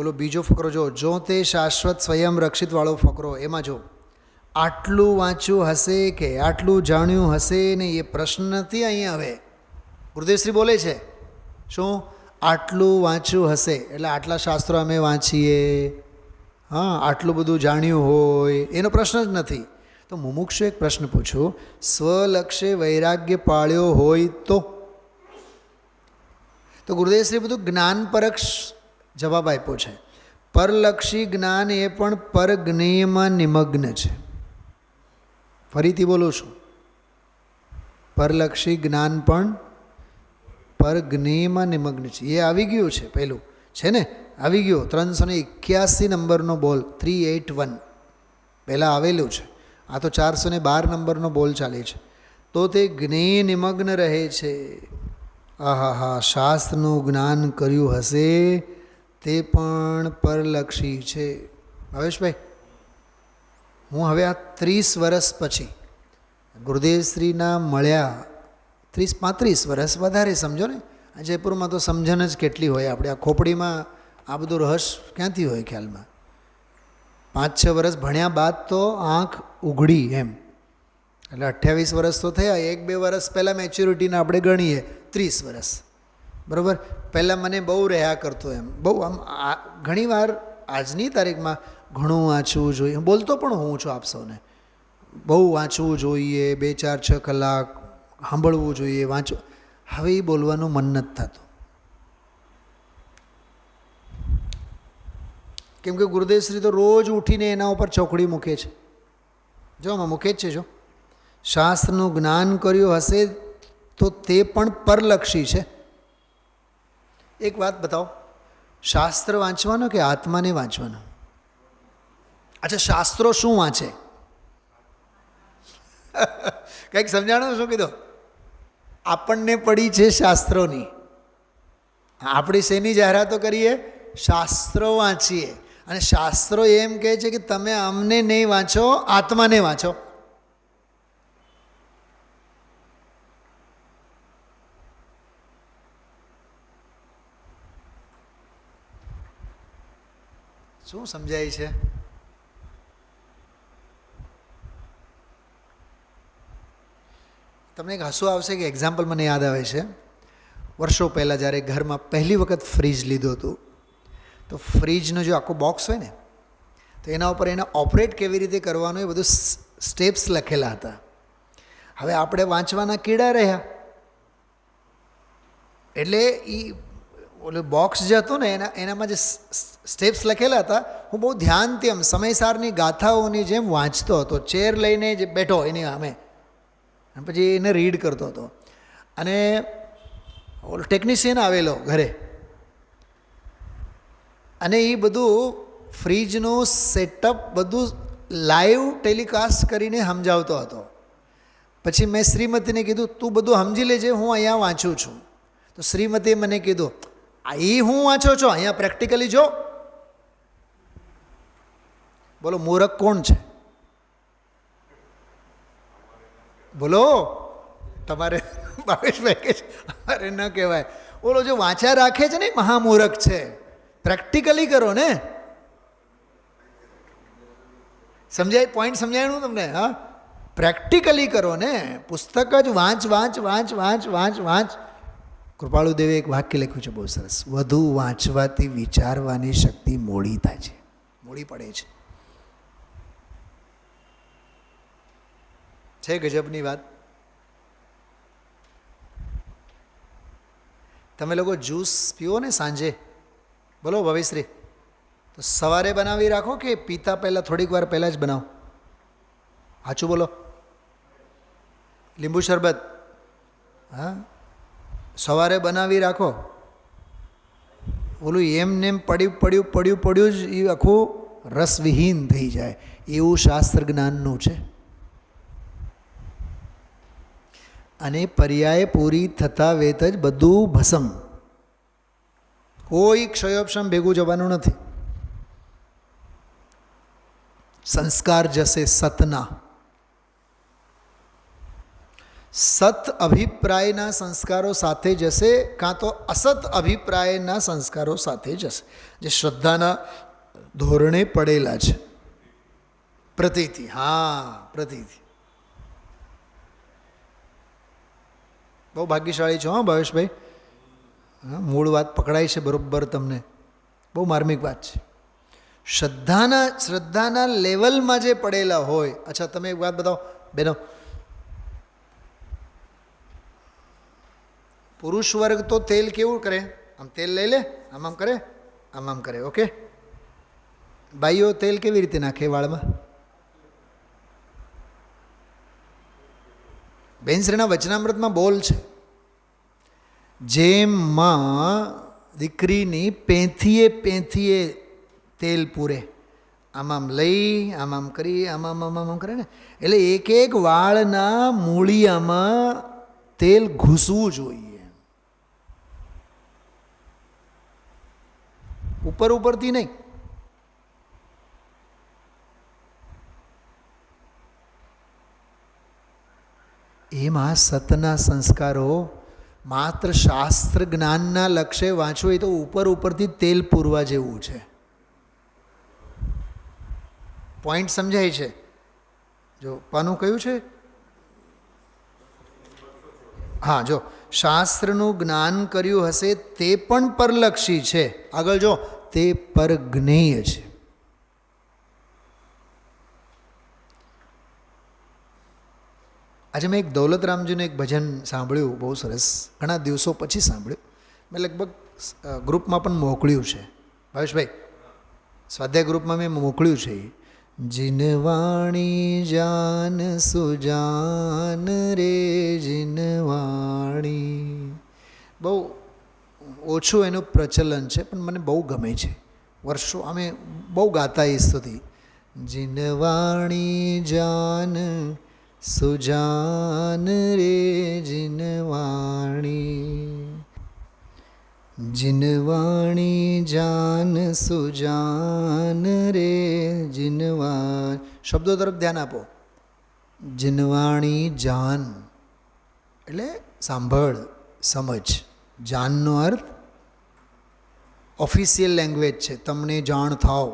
ઓલો બીજો ફકરો જો તે શાશ્વત સ્વયં રક્ષિતવાળો ફકરો. એમાં જો આટલું વાંચ્યું હશે કે આટલું જાણ્યું હશે ને, એ પ્રશ્ન નથી અહીંયા. હવે ગુરુદેવશ્રી બોલે છે શું? આટલું વાંચ્યું હશે એટલે આટલા શાસ્ત્રો અમે વાંચીએ, હા, આટલું બધું જાણ્યું હોય એનો પ્રશ્ન જ નથી. તો મુમુક્ષુ એક પ્રશ્ન પૂછું, સ્વલક્ષે વૈરાગ્ય પાળ્યો હોય તો ગુરુદેવશ્રી બધું જ્ઞાનપરક જવાબ આપ્યો છે. પરલક્ષી જ્ઞાન એ પણ પરજ્ઞેયમાં નિમગ્ન છે. ફરીથી બોલું છું, પરલક્ષી જ્ઞાન પણ પરજ્ઞેયમાં નિમગ્ન છે. એ આવી ગયું છે, પહેલું છે ને, આવી ગયો. 381 નંબરનો બોલ, 381. પહેલાં આવેલું છે. આ તો 412 નંબરનો બોલ ચાલે છે. તો તે જ્ઞેય નિમગ્ન રહે છે. આહાહા, શાસ્ત્રનું જ્ઞાન કર્યું હશે તે પણ પરલક્ષી છે. ભાવેશભાઈ, હું હવે આ 30 વર્ષ પછી ગુરુદેવશ્રીના મળ્યા, 30-35 વર્ષ વધારે સમજો ને. આ જયપુરમાં તો સમજણ જ કેટલી હોય આપણે, આ ખોપડીમાં આ બધું રહસ્ય ક્યાંથી હોય ખ્યાલમાં. 5-6 વર્ષ ભણ્યા બાદ તો આંખ ઉઘડી એમ, એટલે 28 વર્ષ તો થયા. 1-2 વર્ષ પહેલાં મેચ્યોરિટીને આપણે ગણીએ 30 વર્ષ, બરાબર. પહેલાં મને બહુ રહ્યા કરતો એમ, બહુ આમ ઘણીવાર આજની તારીખમાં ઘણું વાંચવું જોઈએ, બોલતો પણ હું છું આપ સૌને, બહુ વાંચવું જોઈએ, 2-4-6 કલાક સાંભળવું જોઈએ, વાંચવું. હવે એ બોલવાનું મન નથી થતું, કેમ કે ગુરુદેવશ્રી તો રોજ ઉઠીને એના ઉપર ચોકડી મૂકે છે. જો આમાં મૂકે જ છે. જો શાસ્ત્રનું જ્ઞાન કર્યું હશે તો તે પણ પરલક્ષી છે. એક વાત બતાવો, શાસ્ત્ર વાંચવાનો કે આત્માને વાંચવાનો? અચ્છા, શાસ્ત્રો શું વાંચે? કંઈક સમજાણું? શું કીધું? આપણને પડી છે શાસ્ત્રોની. આપણી શેની જાહેરાતો કરીએ? શાસ્ત્રો વાંચીએ. અને શાસ્ત્રો એમ કહે છે કે તમે અમને નહીં વાંચો, આત્માને વાંચો. શું સમજાય છે? તમને એક હસવું આવશે કે એક્ઝામ્પલ મને યાદ આવે છે. વર્ષો પહેલાં જ્યારે ઘરમાં પહેલી વખત ફ્રીજ લીધું હતું, તો ફ્રીજનો જો આખો બોક્સ હોય ને, તો એના ઉપર એને ઓપરેટ કેવી રીતે કરવાનું એ બધું સ્ટેપ્સ લખેલા હતા. હવે આપણે વાંચવાના કીડા રહ્યા, એટલે એ ઓલું બોક્સ જે હતું ને એનામાં જે સ્ટેપ્સ લખેલા હતા, હું બહુ ધ્યાનથી આમ સમયસારની ગાથાઓની જેમ વાંચતો હતો. ચેર લઈને જે બેઠો એની સામે, અને પછી એને રીડ કરતો હતો. અને ઓલો ટેકનિશિયન આવેલો ઘરે, અને એ બધું ફ્રીજનું સેટઅપ બધું લાઈવ ટેલિકાસ્ટ કરીને સમજાવતો હતો. પછી મેં શ્રીમતીને કીધું, તું બધું સમજી લેજે, હું અહીંયા વાંચું છું. તો શ્રીમતીએ મને કીધું, એ હું વાંચો છો, અહીંયા પ્રેક્ટિકલી જો. બોલો, મૂરખ કોણ છે? બોલો, તમારે ભાવેશભાઈ કે છે અમારે ન કહેવાય. ઓલો જો વાંચ્યા રાખે છે ને મહામૂરખ છે. પ્રેક્ટિકલી કરો ને. સમજાય? પોઈન્ટ સમજાયું તમને? હા, પ્રેક્ટિકલી કરો ને. પુસ્તક જ વાંચ વાંચ વાંચ વાંચ વાંચ વાંચ. કૃપાળુદેવે એક વાક્ય લખ્યું છે બહુ સરસ, વધુ વાંચવાથી વિચારવાની શક્તિ મોડી થાય છે, મોડી પડે છે. છે ગજબની વાત. તમે લોકો જ્યુસ પીવો ને સાંજે, બોલો ભવિશ્રી, તો સવારે બનાવી રાખો કે પીતા પહેલાં થોડીક વાર પહેલાં જ બનાવો? સાચું બોલો. લીંબુ શરબત, હા, સવારે બનાવી રાખો. ઓલું એમને એમ પડ્યું જ એ આખું રસવિહીન થઈ જાય, એવું શાસ્ત્ર જ્ઞાનનું છે. અને પર્યાય પૂરી થતા વેત જ બધું ભસમ. કોઈ ક્ષયોપશમ ભેગું જવાનું નથી. સંસ્કાર જશે સતના. સત અભિપ્રાયના સંસ્કારો સાથે જશે, કાં તો અસત અભિપ્રાયના સંસ્કારો સાથે જશે, જે શ્રદ્ધાના ધોરણે પડેલા છે. પ્રતીતિ, હા, પ્રતીતિ. બહુ ભાગ્યશાળી છો હા ભાવેશભાઈ. હા, મૂળ વાત પકડાય છે બરાબર તમને. બહુ માર્મિક વાત છે. શ્રદ્ધાના લેવલમાં જે પડેલા હોય. અચ્છા, તમે એક વાત બતાવો બેનો, પુરુષ વર્ગ તો તેલ કેવું કરે? આમ તેલ લઈ લે, આમ આમ કરે, આમ આમ કરે, ઓકે. બાઈઓ તેલ કેવી રીતે નાખે વાળમાં? બેનશ્રીના વચનામૃતમાં બોલ છે, જેમાં દીકરીની પેથીએ તેલ પૂરે આમ લઈ આમ કરી આમ કરે ને, એટલે એક એક વાળના મૂળિયામાં તેલ ઘૂસવું જોઈએ, ઉપરથી નહીં. એમાં સતના સંસ્કારો માત્ર શાસ્ત્ર જ્ઞાનના લક્ષ્ય વાંચવું એ તો ઉપરથી તેલ પૂરવા જેવું છે. પોઈન્ટ સમજાય છે? જો પાનું કયું છે? હા, જો શાસ્ત્રનું જ્ઞાન કર્યું હશે તે પણ પરલક્ષી છે. આગળ જો તે પરજ્ઞેય છે. આજે મેં એક દૌલતરામજીનું એક ભજન સાંભળ્યું, બહુ સરસ, ઘણા દિવસો પછી સાંભળ્યું. મેં લગભગ ગ્રુપમાં પણ મોકલ્યું છે. ભાવેશભાઈ, સ્વાધ્યાય ગ્રુપમાં મેં મોકલ્યું છે. જીનવાણી જાન સુજાન રે જીનવાણી. બહુ ઓછું એનું પ્રચલન છે પણ મને બહુ ગમે છે. વર્ષો અમે બહુ ગાતા એ સ્તુતિ. જીનવાણી જાન સુજાન રે જીનવાણી, જીનવાણી જાન સુજાન રે જીનવાણ. શબ્દો તરફ ધ્યાન આપો. જીનવાણી જાન એટલે સાંભળ, સમજ. જાનનો અર્થ ઓફિશિયલ લેંગ્વેજ છે, તમને જાણ થાવ.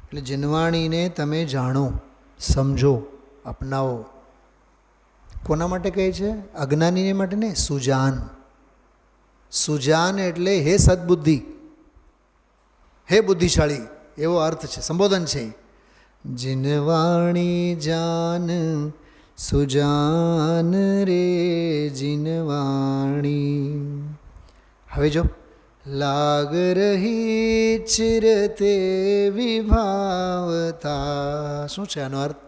એટલે જીનવાણીને તમે જાણો, સમજો, અપનાવો. કોના માટે કહે છે? અજ્ઞાનીને માટે ને. સુજાન, સુજાન એટલે હે સદબુદ્ધિ, હે બુદ્ધિશાળી, એવો અર્થ છે, સંબોધન છે. જીનવાણી જાન સુજાન રે જીનવાણી. હવે જો લાગ રહી ચિરતે વિભાવતા. શું છે આનો અર્થ?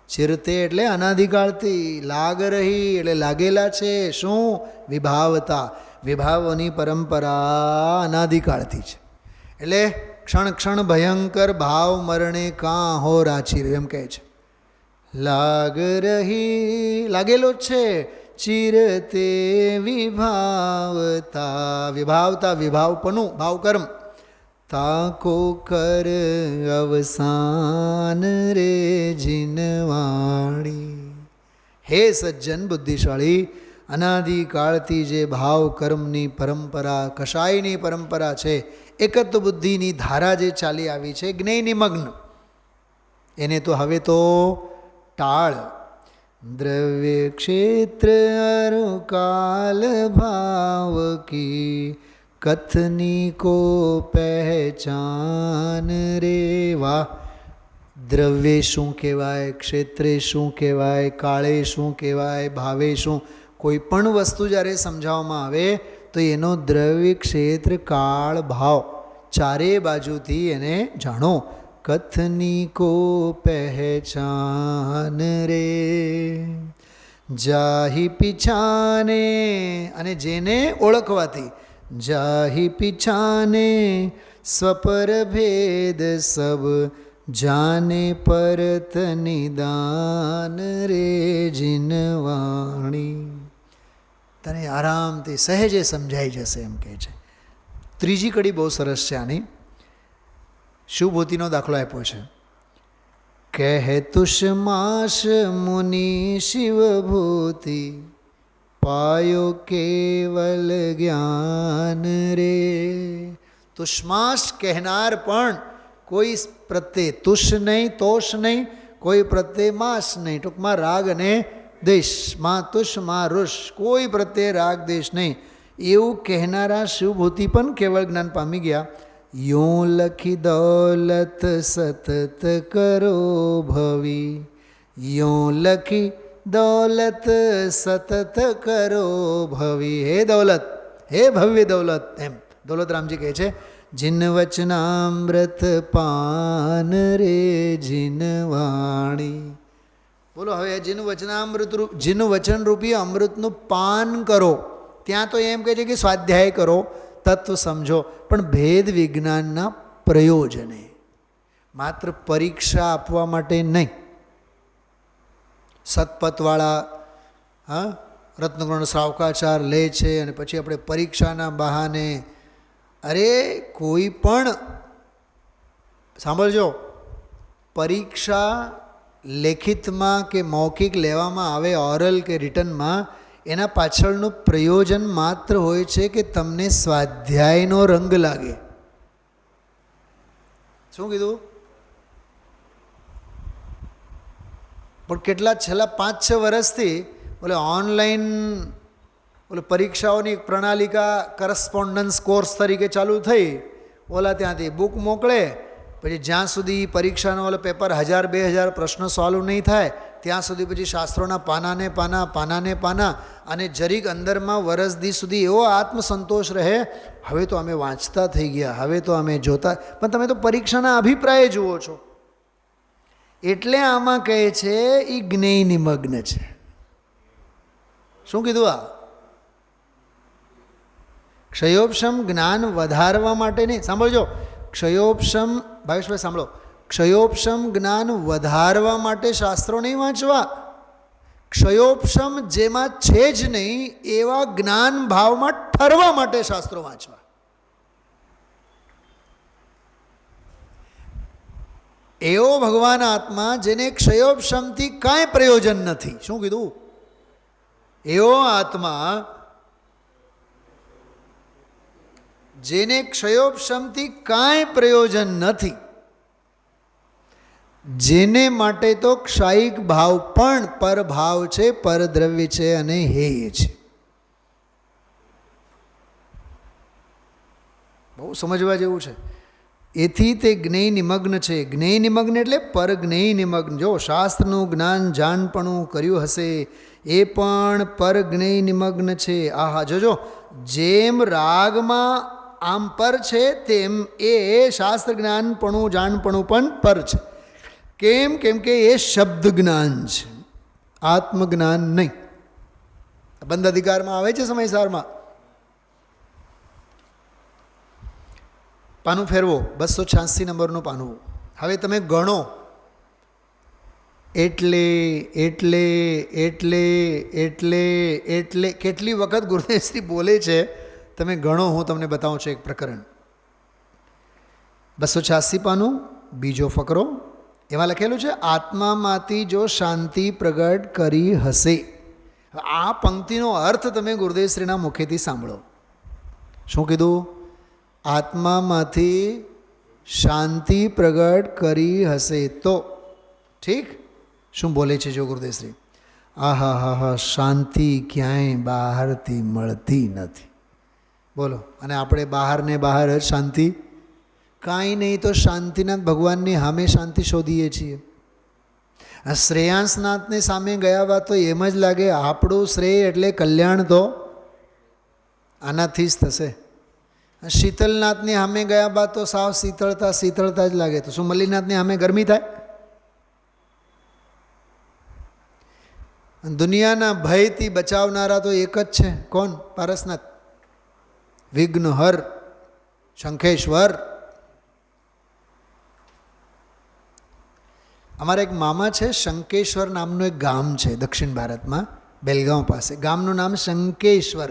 ચિરતે એટલે અનાધિકાળથી, લાગ રહી એટલે લાગેલા છે. શું? વિભાવતા. વિભાવોની પરંપરા અનાધિકાળથી છે. એટલે ક્ષણ ક્ષણ ભયંકર ભાવ મરણે કાં હો રાચી રહ્યો, એમ કહે છે. લાગ રહી, લાગેલો જ છે. ચિરતે વિભાવતા, વિભાવતા, વિભાવપનું, ભાવકર્મ. તાકો કર અવસાન રે જીનવાણી. હે સજ્જન બુદ્ધિશાળી, અનાદિકાળથી જે ભાવ કર્મની પરંપરા, કશાયની પરંપરા છે, એકત્વ બુદ્ધિની ધારા જે ચાલી આવી છે, જ્ઞેય નિમગ્ન, એને તો હવે તો ટાળ. દ્રવ્ય ક્ષેત્ર અરુકાલ ભાવ કી કથની કો પહેચાન રે. વાહ! દ્રવ્ય શું કહેવાય, ક્ષેત્રે શું કહેવાય, કાળે શું કહેવાય, ભાવે શું. કોઈ પણ વસ્તુ જ્યારે સમજાવવામાં આવે તો એનો દ્રવ્ય, ક્ષેત્ર, કાળ, ભાવ ચારે બાજુથી એને જાણો. કથની કો પહેચાન રે જાહી પીછાને, અને જેને ઓળખવાથી. જાહી પીછાને સ્વપર ભેદ સબ જાને પરત નિદાન રે જીનવાણી. તને આરામથી સહેજે સમજાઈ જશે, એમ કહે છે. ત્રીજી કડી બહુ સરસ છે આની. શિવભૂતિનો દાખલો આપ્યો છે. કહે તુષમાશ મુનિ શિવભૂતિ પાયો કેવલ જ્ઞાન રે. તુષ્માશ કહેનાર પણ કોઈ પ્રત્યે તુષ નહીં, તોષ નહીં, કોઈ પ્રત્યે માસ નહીં. ટૂંકમાં રાગ અને દેશ. માં તુષ માં ઋષ, કોઈ પ્રત્યે રાગ દેશ નહીં, એવું કહેનારા શિવભૂતિ પણ કેવળ જ્ઞાન પામી ગયા. યું લખી દૌલત સતત કરો ભવી. યું લખી દૌલત સતત કરો ભવી. હે દૌલત, હે ભવ્ય દૌલત, એમ દૌલતરામજી કહે છે. જીન વચનામૃત પાન રે જીનવાણી. બોલો હવે જીન વચનામૃત રૂપ, જીન વચન રૂપી અમૃતનું પાન કરો. ત્યાં તો એમ કહે છે કે સ્વાધ્યાય કરો, તત્વ સમજો, પણ ભેદ વિજ્ઞાનના પ્રયોજને. માત્ર પરીક્ષા આપવા માટે નહીં. સતપથવાળા રત્નગુણ શ્રાવકાચાર લે છે અને પછી આપણે પરીક્ષાના બહાને, અરે કોઈ પણ સાંભળજો, પરીક્ષા લેખિતમાં કે મૌખિક લેવામાં આવે, ઓરલ કે રિટનમાં, એના પાછળનું પ્રયોજન માત્ર હોય છે કે તમને સ્વાધ્યાયનો રંગ લાગે. શું કીધું? પણ કેટલા છેલ્લા 5-6 વર્ષથી ઓનલાઈન પરીક્ષાઓની પ્રણાલિકા કરસ્પોન્ડન્સ કોર્સ તરીકે ચાલુ થઈ. ત્યાંથી બુક મોકલે, પછી જ્યાં સુધી પરીક્ષાનો પેપર 1000-2000 પ્રશ્નો સોલ્વ નહીં થાય ત્યાં સુધી પછી શાસ્ત્રોના પાનાને પાના અને જરીક અંદરમાં વરસદી સુધી એવો આત્મસંતોષ રહે, હવે તો અમે વાંચતા થઈ ગયા, હવે તો અમે જોતા. પણ તમે તો પરીક્ષાના અભિપ્રાય જુઓ છો. એટલે આમાં કહે છે એ જ્ઞેય નિમગ્ન છે. શું કીધું? આ ક્ષયોપશમ જ્ઞાન વધારવા માટે નહીં. સાંભળજો, ક્ષયોપશમ, ભાવેશભાઈ સાંભળો, ક્ષયોપશમ જ્ઞાન વધારવા માટે શાસ્ત્રો નહીં વાંચવા. ક્ષયોપશમ જેમાં છે જ નહીં એવા જ્ઞાન ભાવમાં ઠરવા માટે શાસ્ત્રો વાંચવા. એવો ભગવાન આત્મા જેને ક્ષયોપશમથી કાંઈ પ્રયોજન નથી. શું કીધું? એવો આત્મા જેને ક્ષયોપશમથી કાંઈ પ્રયોજન નથી, જેને માટે તો ક્ષાયિક ભાવ પણ પરભાવ છે, પરદ્રવ્ય છે અને હેય છે. બહુ સમજવા જેવું છે. એથી તે જ્ઞેય નિમગ્ન છે. જ્ઞેય નિમગ્ન એટલે પરજ્ઞેય નિમગ્ન. જો શાસ્ત્રનું જ્ઞાન જાણપણું કર્યું હશે એ પણ પરજ્ઞેય નિમગ્ન છે. આહા, જોજો, જેમ રાગમાં આમ પર છે તેમ એ શાસ્ત્ર જ્ઞાનપણું જાણપણું પણ પર છે. કેમ? કેમ કે એ શબ્દ જ્ઞાન છે, આત્મજ્ઞાન નહીં. બંધ અધિકારમાં આવે છે સમયસારમાં. પાનું ફેરવો, 286 નંબરનું પાનું. હવે તમે ગણો. એટલે એટલે એટલે એટલે એટલે કેટલી વખત ગુરુદેવશ્રી બોલે છે તમે ગણો. હું તમને બતાવું છું એક પ્રકરણ. 286 પાનું, બીજો ફકરો. એમાં લખેલું છે, આત્મામાંથી જો શાંતિ પ્રગટ કરી હશે. આ પંક્તિનો અર્થ તમે ગુરુદેવશ્રીના મુખેથી સાંભળો. શું કીધું? આત્મામાંથી શાંતિ પ્રગટ કરી હશે તો. ઠીક? શું બોલે છે જો ગુરુદેવશ્રી? આહા હા હા, શાંતિ ક્યાંય બહારથી મળતી નથી. બોલો. અને આપણે બહારને બહાર જ શાંતિ, કાંઈ નહીં તો શાંતિનાથ ભગવાનની સામે શાંતિ શોધીએ છીએ. શ્રેયાંસનાથની સામે ગયા બાદ તો એમ જ લાગે આપણું શ્રેય એટલે કલ્યાણ તો આનાથી જ થશે. શીતલનાથની સામે ગયા બાદ તો સાવ શીતળતા શીતળતા જ લાગે. તો શું મલ્લીનાથની સામે ગરમી થાય? દુનિયાના ભયથી બચાવનારા તો એક જ છે. કોણ? પારસનાથ, વિઘ્નહર, શંખેશ્વર. અમારા એક મામા છે, શંકેશ્વર નામનું એક ગામ છે દક્ષિણ ભારતમાં, બેલગાંવ પાસે. ગામનું નામ શંકેશ્વર,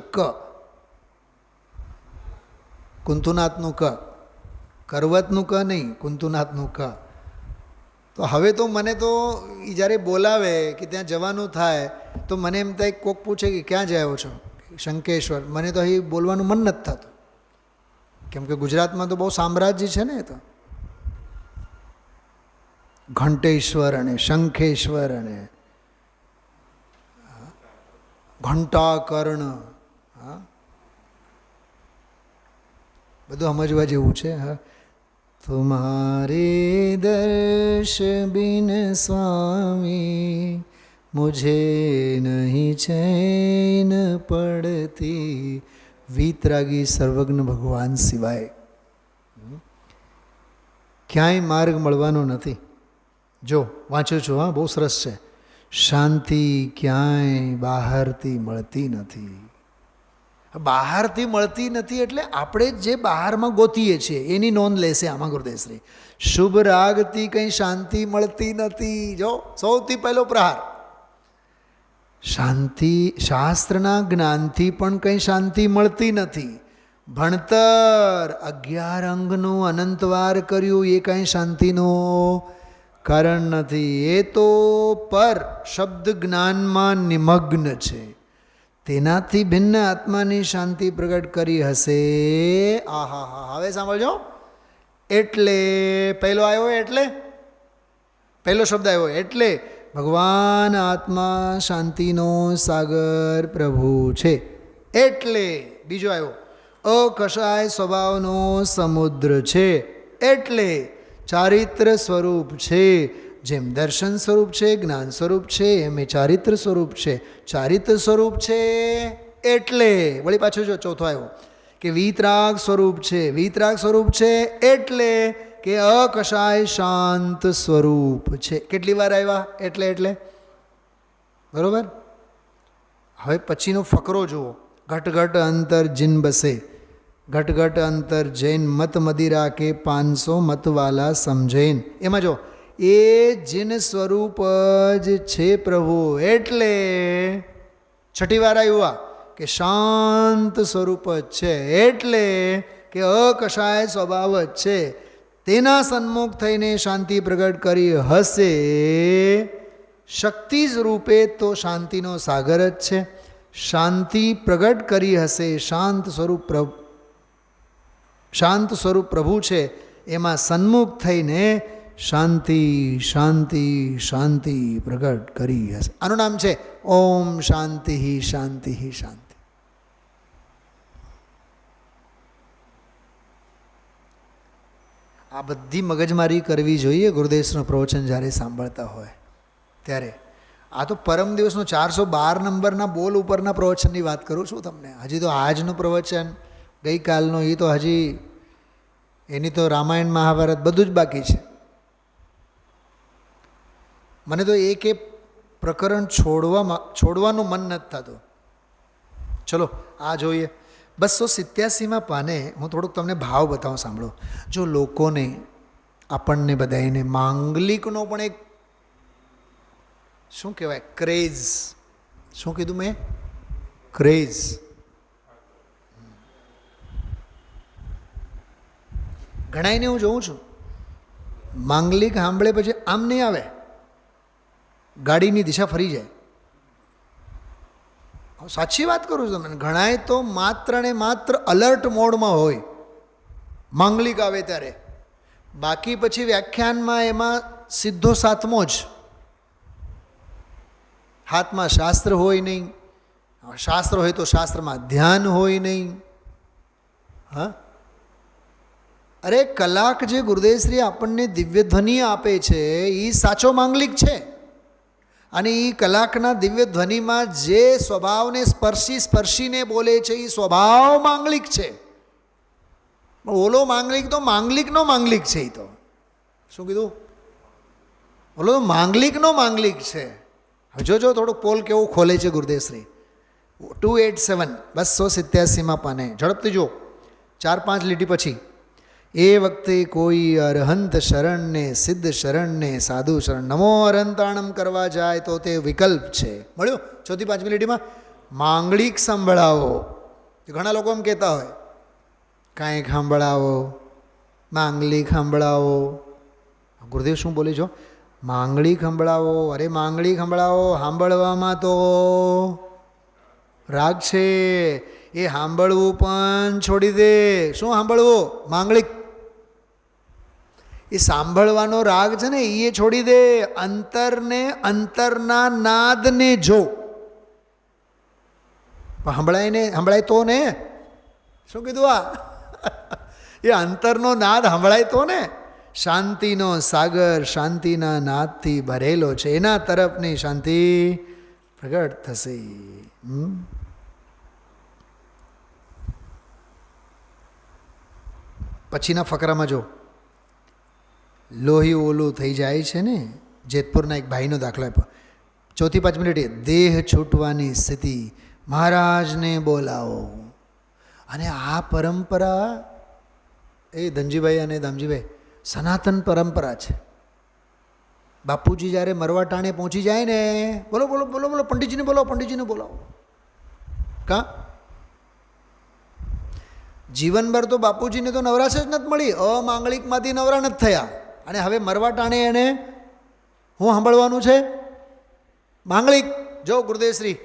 કુંતુનાથનું ક, કરવતનું ક નહીં, કુંતુનાથનું ક. તો હવે તો મને તો એ જ્યારે બોલાવે કે ત્યાં જવાનું થાય તો મને એમ થાય, કોક પૂછે કે ક્યાં જાઓ છો? શંકેશ્વર. મને તો અહીં બોલવાનું મન નથી થતું, કેમ કે ગુજરાતમાં તો બહુ સામ્રાજ્ય છે ને. એ તો ઘંટેશ્વર અને શંખેશ્વર અને ઘંટાકર્ણ, હા, બધું સમજવા જેવું છે. હા, તુમ્હારે દર્શ બિન સ્વામી મુझे નહીં ચૈન પડતી. વીતરાગી સર્વજ્ઞ ભગવાન સિવાય ક્યાંય માર્ગ મળવાનો નથી. જો વાંચું છું, હા, બહુ સરસ છે. શાંતિ ક્યાંય બહારથી મળતી નથી. બહારથી મળતી નથી એટલે આપણે જે બહારમાં ગોતીએ છીએ એની નોંધ લેશે આમાં ગુરુદેવશ્રી. શુભ રાગથી કંઈ શાંતિ મળતી નથી. જો સૌથી પહેલો પ્રહાર, શાંતિ શાસ્ત્રના જ્ઞાનથી પણ કંઈ શાંતિ મળતી નથી. ભણતર 11 અંગનું અનંતવાર કર્યું એ કાંઈ શાંતિનું કારણ નથી. એ તો પર શબ્દ જ્ઞાનમાં નિમગ્ન છે. તેનાથી ભિન્ન આત્માની શાંતિ પ્રગટ કરી હશે. આહા હા, હવે સાંભળજો. એટલે પહેલો આવ્યો, એટલે પહેલો શબ્દ આવ્યો એટલે ભગવાન આત્મા શાંતિનો સાગર પ્રભુ છે. એટલે બીજો આવ્યો અકશાય સ્વભાવનો સમુદ્ર છે. એટલે ચારિત્ર સ્વરૂપ છે. જેમ દર્શન સ્વરૂપ છે, જ્ઞાન સ્વરૂપ છે, એમ એ ચારિત્ર સ્વરૂપ છે. ચારિત્ર સ્વરૂપ છે એટલે વળી પાછો જો ચોથો આવ્યો કે વીતરાગ સ્વરૂપ છે. વીતરાગ સ્વરૂપ છે એટલે કે અકશાય શાંત સ્વરૂપ છે. કેટલી વાર આવ્યા એટલે એટલે બરોબર. હવે પછીનો ફકરો જુઓ. ઘટ ઘટ અંતર જીન બસે, ઘટ ઘટ અંતર જૈન મત મદિરા કે 500 મતવાલા સમજૈન. એમાં જો એ જીન સ્વરૂપ જ છે પ્રભુ. એટલે છઠ્ઠી વાર આવ્યું કે શાંત સ્વરૂપ જ છે. એટલે કે અકશાય સ્વભાવ જ છે. તેના સન્મુખ થઈને શાંતિ પ્રગટ કરી હશે. શક્તિ જ રૂપે તો શાંતિનો સાગર જ છે. શાંતિ પ્રગટ કરી હશે. શાંત સ્વરૂપ પ્રભુ છે. એમાં સન્મુખ થઈને શાંતિ શાંતિ શાંતિ પ્રગટ કરી હશે. આનું નામ છે ઓમ શાંતિ શાંતિ શાંતિ. આ બધી મગજમારી કરવી જોઈએ ગુરુદેવનું પ્રવચન જ્યારે સાંભળતા હોય ત્યારે. આ તો પરમ દિવસનો 412 નંબરના બોલ ઉપરના પ્રવચનની વાત કરું છું તમને. હજી તો આજનું પ્રવચન, ગઈકાલનો એ તો હજી એની તો રામાયણ મહાભારત બધું જ બાકી છે. મને તો એક પ્રકરણ છોડવાનું મન નથી થતું. ચલો આ જોઈએ. 287માં પાને હું થોડુંક તમને ભાવ બતાવું, સાંભળો. જો લોકોને આપણને બધાને માંગલિકનો પણ એક શું કહેવાય ક્રેઝ, શું કીધું મેં? ક્રેઝ. ઘણાઈને હું જોઉં છું માંગલિક સાંભળે પછી આમ નહીં આવે, ગાડીની દિશા ફરી જાય. સાચી વાત કરું છું તમને. ઘણાએ તો માત્ર ને માત્ર અલર્ટ મોડમાં હોય માંગલિક આવે ત્યારે. બાકી પછી વ્યાખ્યાનમાં એમાં સીધો સાતમો જ. હાથમાં શાસ્ત્ર હોય નહીં, શાસ્ત્ર હોય તો શાસ્ત્રમાં ધ્યાન હોય નહીં. હા, અરે કલાક જે ગુરુદેવશ્રી આપણને દિવ્ય ધ્વનિ આપે છે એ સાચો માંગલિક છે. અને એ કલાકના દિવ્ય ધ્વનિમાં જે સ્વભાવને સ્પર્શીને બોલે છે એ સ્વભાવ માંગલિક છે. ઓલો માંગલિક તો માંગલિકનો માંગલિક છે. એ તો શું કીધું? ઓલો માંગલિકનો માંગલિક છે. હવે જોજો થોડુંક પોલ કેવું ખોલે છે ગુરુદેવશ્રી. 287 287માં પાને ઝડપથી જો, 4-5 લીટી પછી. એ વખતે કોઈ અરહંત શરણને, સિદ્ધ શરણને, સાધુ શરણ નમો અરહંતાણમ કરવા જાય તો તે વિકલ્પ છે. મળ્યું? 4-5 લીટીમાં માંગલિક સંભળાવો. ઘણા લોકો એમ કહેતા હોય કાંઈક સાંભળાવો, માંગલિક સાંભળાવો. ગુરુદેવ શું બોલે છો? માંગલિક સંભળાવો. અરે માંગલિક સંભળાવો, સાંભળવામાં તો રાગ છે. એ સાંભળવું પણ છોડી દે. શું સાંભળવું? માંગલિક. એ સાંભળવાનો રાગ છે ને એ છોડી દે. અંતરને, અંતરના નાદને જો. સંભળાય તો ને. શું કીધું? આ એ અંતરનો નાદ સંભળાય તો ને. શાંતિનો સાગર શાંતિના નાદથી ભરેલો છે. એના તરફની શાંતિ પ્રગટ થશે. પછીના ફકરામાં જો લોહી ઓલું થઈ જાય છે ને. જેતપુરના એક ભાઈનો દાખલો આપ્યો. 4-5 મિનિટે દેહ છૂટવાની સ્થિતિ, મહારાજને બોલાવો. અને આ પરંપરા એ ધનજીભાઈ અને દામજીભાઈ સનાતન પરંપરા છે. બાપુજી જ્યારે મરવા ટાણે પહોંચી જાય ને, બોલો બોલો બોલો બોલો પંડિતજીને બોલાવો, પંડિતજીને બોલાવો. કા જીવનભર તો બાપુજીને તો નવરાશ જ નથી મળી, અમાંગલિકમાંથી નવરા નથી થયા. અને હવે મરવા ટાણે એને શું સાંભળવાનું છે? માંગલિક. જો ગુરુદેવશ્રી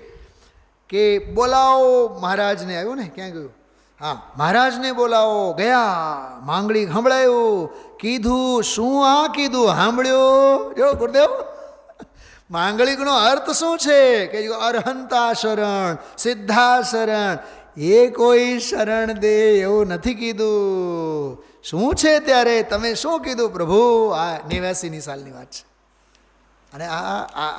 કે બોલાવો મહારાજને, આવ્યું ને, ક્યાં ગયું? હા, મહારાજને બોલાવો. ગયા, માંગલિક સાંભળાયું, કીધું. શું આ કીધું? સાંભળ્યું? જો ગુરુદેવ, માંગલિકનો અર્થ શું છે? કે અરહંતા શરણ, સિદ્ધા શરણ, એ કોઈ શરણ દે એવું નથી કીધું. શું છે ત્યારે તમે શું કીધું પ્રભુ? આ 89ની સાલની વાત છે. અને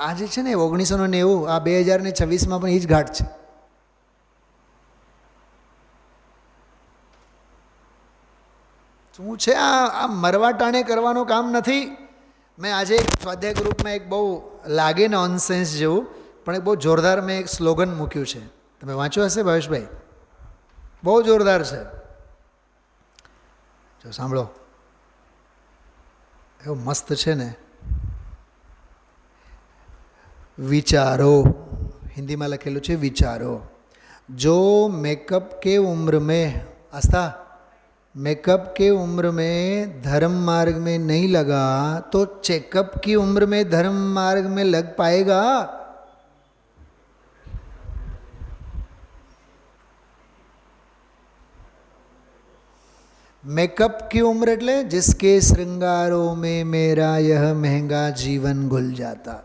આ જે છે ને 1990, આ 2026માં પણ એ જ ઘાટ છે. શું છે આ મરવા ટાણે કરવાનું કામ નથી. મેં આજે સ્વાધ્યાય ગ્રુપમાં એક બહુ લાગે નોનસેન્સ જેવું પણ એક બહુ જોરદાર મેં એક સ્લોગન મૂક્યું છે. તમે વાંચ્યું હશે ભાવેશભાઈ? બહુ જોરદાર છે. જો સાંભળો, એવું મસ્ત છે ને. વિચારો, हिंदी में लखेलू है विचारो. जो मेकअप के उम्र में, आस्था, मेकअप के उम्र में धर्म मार्ग में नहीं लगा तो चेकअप की उम्र में धर्म मार्ग में लग पाएगा? मेकअप की उम्र એટલે जिसके श्रृंगारों में मेरा यह महंगा जीवन घुल जाता.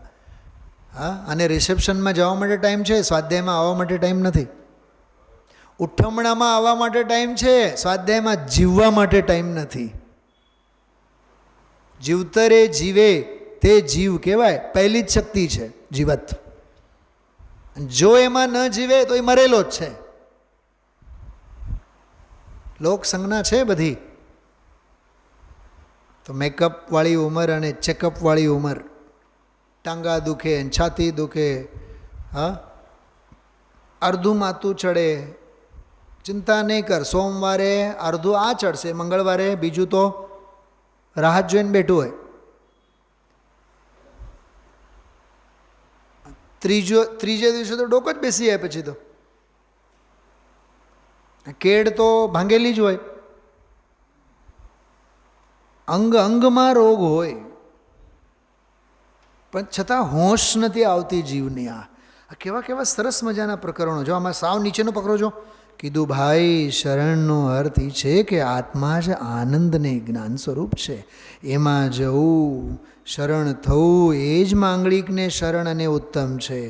हाँ, અને રિસેપ્શનમાં જવા માટે ટાઈમ છે, સ્વાધ્યાયમાં આવવા માટે ટાઈમ નથી. ઉઠમણામાં આવવા માટે ટાઈમ છે, સ્વાધ્યાયમાં જીવવા માટે ટાઈમ નથી. જીવતરે જીવે તે જીવ કહેવાય. પહેલી જ શક્તિ છે જીવત. જો એમાં ન જીવે તો એ મરેલો જ છે. લોક સંજ્ઞા છે બધી. તો મેકઅપ વાળી ઉંમર અને ચેકઅપ વાળી ઉંમર, ટાંગા દુખે, છાતી દુખે, હા, અડધું માથું ચડે, ચિંતા નહીં કર, સોમવારે અડધું આ ચડશે, મંગળવારે બીજું તો રાહત જોઈને બેઠું હોય, ત્રીજે દિવસે તો ડોક જ બેસી જાય. પછી તો કેડ તો ભાંગેલી જ હોય, અંગ અંગમાં રોગ હોય, પણ છતાં હોશ નથી આવતી જીવની. આ કેવા કેવા સરસ મજાના પ્રકરણો. જો આમાં સાવ નીચેનું પકડો છો. કીધું ભાઈ શરણનો અર્થ એ છે કે આત્મા જ આનંદને જ્ઞાન સ્વરૂપ છે, એમાં જવું, શરણ થવું એ જ માંગલિકને શરણ અને ઉત્તમ છે.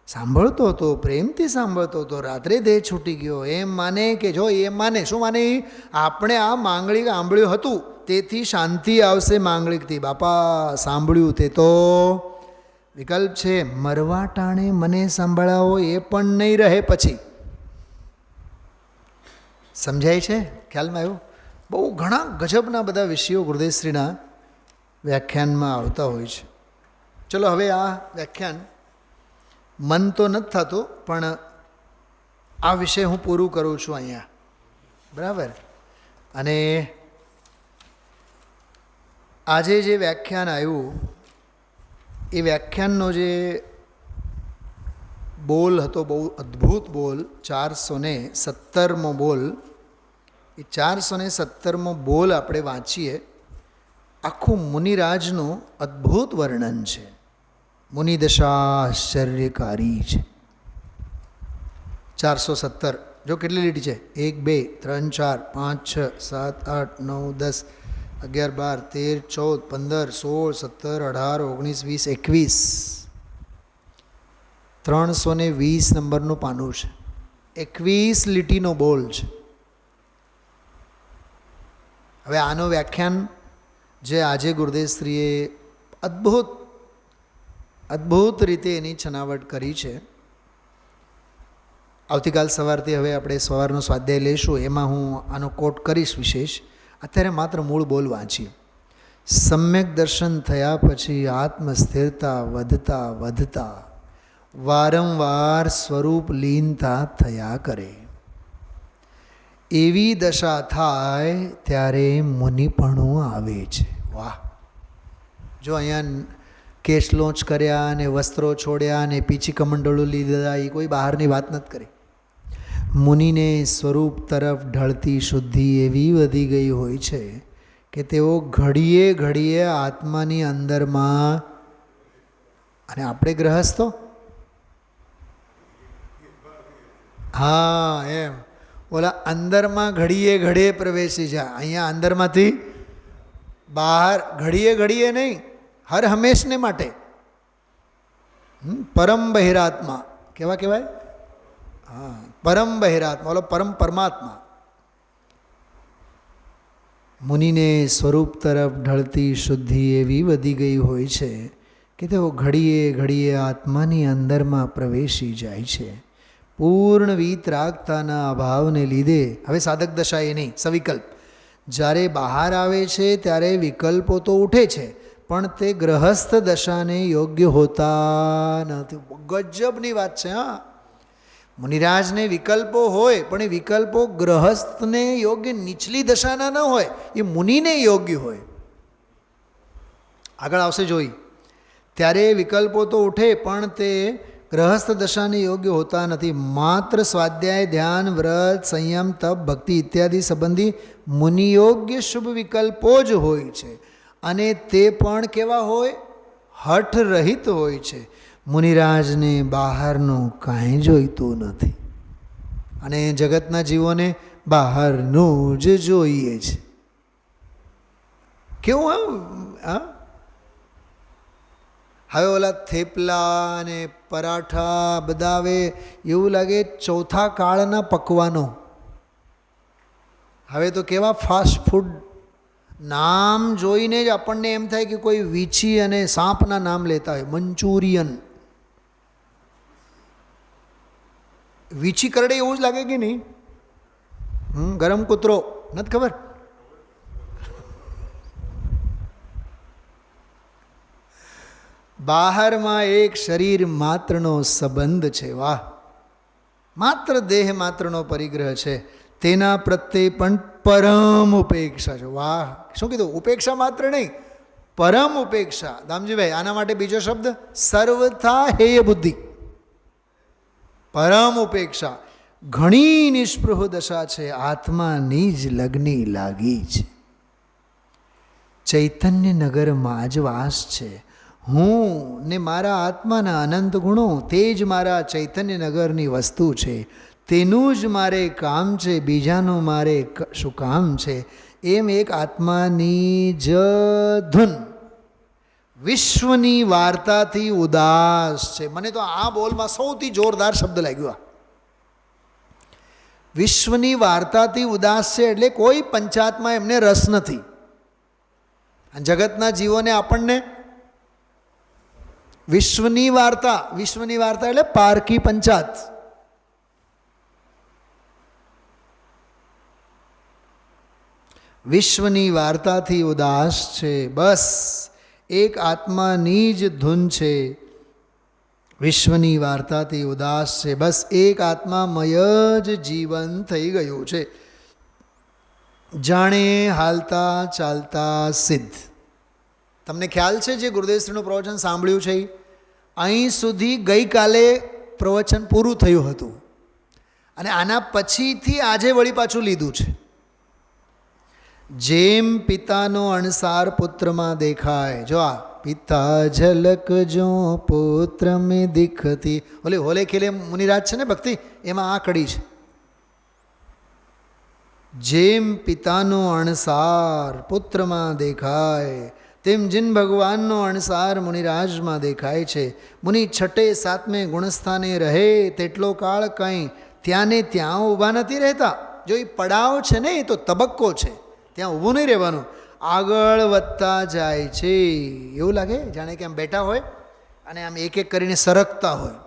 સાંભળતો હતો, પ્રેમથી સાંભળતો હતો, રાત્રે દેહ છૂટી ગયો એમ માને કે જો એમ માને, શું માને? આપણે આ માંગલિક સાંભળ્યું હતું તેથી શાંતિ આવશે માંગલિકથી. બાપા સાંભળ્યું તે તો વિકલ્પ છે. મરવા ટાણે મને સંભળાવો એ પણ નહીં રહે. પછી સમજાય છે? ખ્યાલમાં આવ્યું? બહુ ઘણા ગજબના બધા વિષયો ગુરુદેવશ્રીના વ્યાખ્યાનમાં આવતા હોય છે. ચલો હવે આ વ્યાખ્યાન મન તો નથી થતું, પણ આ વિષય હું પૂરું કરું છું અહીંયા, બરાબર? અને આજે જે વ્યાખ્યાન આવ્યું એ વ્યાખ્યાનનો જે બોલ હતો, બહુ અદ્ભુત બોલ, 417મો બોલ. એ 417મો બોલ આપણે વાંચીએ. આખું મુનિરાજનું અદ્ભુત વર્ણન છે. મુનિદશા આશ્ચર્યકારી છે. 417 જો કેટલી લીટી છે? 1 2 3 4 5 6 7 8 9 10 11 12 13 14 15 16 17 18 19 20 21 320 નંબરનું પાનું છે. 21 લીટીનો બોલ છે. હવે આનો વ્યાખ્યાન જે આજે ગુરુદેવશ્રીએ અદ્ભુત રીતે એની છનાવટ કરી છે. આવતીકાલ સવારથી હવે આપણે સવારનો સ્વાધ્યાય લઈશું, એમાં હું આનો કોટ કરીશ વિશેષ. અત્યારે માત્ર મૂળ બોલ વાંચીએ. સમ્યક દર્શન થયા પછી આત્મસ્થિરતા વધતા વધતા વારંવાર સ્વરૂપ લીનતા થયા કરે. એવી દશા થાય ત્યારે મુનિપણું આવે છે. વાહ! જો અહીંયા કેસ લોન્ચ કર્યા અને વસ્ત્રો છોડ્યા અને પીછી કમંડળો લીધા, એ કોઈ બહારની વાત નથી કરી. મુનિને સ્વરૂપ તરફ ઢળતી શુદ્ધિ એવી વધી ગઈ હોય છે કે તેઓ ઘડીએ ઘડીએ આત્માની અંદરમાં, અને આપણે ગ્રહસ્થો, હા એમ ઓલા અંદરમાં ઘડીએ ઘડીએ પ્રવેશી જાય. અહીંયા અંદરમાંથી બહાર ઘડીએ ઘડીએ નહીં, હર હંમેશને માટે. પરમ બહિરાત્મા કેવા કહેવાય? હા, પરમ બહિરાત્મા, ઓલો પરમ પરમાત્મા. મુનિને સ્વરૂપ તરફ ઢળતી શુદ્ધિ એવી વધી ગઈ હોય છે કે તેઓ ઘડીએ ઘડીએ આત્માની અંદરમાં પ્રવેશી જાય છે. પૂર્ણ વિતરાગતાના અભાવને લીધે હવે સાધક દશા એ નહીં, સવિકલ્પ. જ્યારે બહાર આવે છે ત્યારે વિકલ્પો તો ઉઠે છે, પણ તે ગ્રહસ્થ દશાને યોગ્ય હોતા નથી. ગજબની વાત છે. હા, મુનિરાજને વિકલ્પો હોય, પણ એ વિકલ્પો ગ્રહસ્થને યોગ્ય નીચલી દશાના ન હોય, એ મુનિને યોગ્ય હોય. આગળ આવશે જોઈ. ત્યારે વિકલ્પો તો ઉઠે, પણ તે ગ્રહસ્થ દશાને યોગ્ય હોતા નથી. માત્ર સ્વાધ્યાય, ધ્યાન, વ્રત, સંયમ, તપ, ભક્તિ ઇત્યાદિ સંબંધી મુનિયોગ્ય શુભ વિકલ્પો જ હોય છે, અને તે પણ કેવા હોય? હઠ રહિત હોય છે. મુનિરાજને બહારનું કાંઈ જોઈતું નથી, અને જગતના જીવોને બહારનું જ જોઈએ છે. કેવું? હા, હવે ઓલા થેપલા અને પરાઠા બધા હવે એવું લાગે ચોથા કાળના પકવાનો. હવે તો કેવા ફાસ્ટ ફૂડ, નામ જોઈને જ આપણને એમ થાય કે કોઈ વીછી અને સાપના નામ લેતા હોય. મંચુરિયન, વીછી કરડે એવું જ લાગે કે નહીં? ગરમ કૂતરો, નથી ખબર? બહારમાં એક શરીર માત્રનો સંબંધ છે. વાહ! માત્ર દેહ માત્રનો પરિગ્રહ છે, તેના પ્રત્યે પણ પરમ ઉપેક્ષા છે. વાહ! શું કીધું? ઉપેક્ષા માત્ર નહીં, પરમ ઉપેક્ષા. દામજીભાઈ, આના માટે બીજો શબ્દ સર્વથા હેય બુદ્ધિ. પરમ ઉપેક્ષા. ઘણી નિષ્પૃહ દશા છે, આત્માની જ લગ્ની લાગી છે. ચૈતન્ય નગરમાં જ વાસ છે. હું ને મારા આત્માના અનંત ગુણો, તે જ મારા ચૈતન્ય નગરની વસ્તુ છે. તેનું જ મારે કામ છે, બીજાનું મારે શું કામ છે? એમ એક આત્માની જ ધૂન વિશ્વની વાર્તાથી ઉદાસ છે. મને તો આ બોલમાં સૌથી જોરદાર શબ્દ લાગ્યો. વિશ્વની વાર્તાથી ઉદાસ છે એટલે કોઈ પંચાત્મા એમને રસ નથી. જગતના જીવોને આપણને વિશ્વની વાર્તા એટલે પારકી પંચાત. વિશ્વની વાર્તાથી ઉદાસ છે, બસ એક આત્માની જ ધૂન છે. વિશ્વની વાર્તાથી ઉદાસ છે, બસ એક આત્મામય જ જીવન થઈ ગયું છે. જાણે હાલતા ચાલતા સિદ્ધ. તમને ખ્યાલ છે જે ગુરુદેવશ્રીનું પ્રવચન સાંભળ્યું છે, અહીં સુધી ગઈકાલે પ્રવચન પૂરું થયું હતું, અને આના પછીથી આજે વળી પાછું લીધું છે. જેમ પિતાનો અણસાર પુત્રમાં દેખાય. જો આ પિતા ઝલક જો પુત્ર મેં દિખતી, ઓલે હોલે ખેલે મુનિરાજ છે ને ભક્તિ, એમાં આ કડી છે. જેમ પિતાનો અણસાર પુત્રમાં દેખાય, તેમ જીન ભગવાનનો અણસાર મુનિરાજમાં દેખાય છે. મુનિ છઠે સાતમે ગુણસ્થાને રહે તેટલો કાળ કંઈ ત્યાં ને ત્યાં ઊભા નથી રહેતા. જો એ પડાવ છે ને, એ તો તબક્કો છે, ત્યાં ઊભું નહીં રહેવાનું, આગળ વધતા જાય છે. એવું લાગે જાણે કે આમ બેઠા હોય અને આમ એક એક કરીને સરકતા હોય.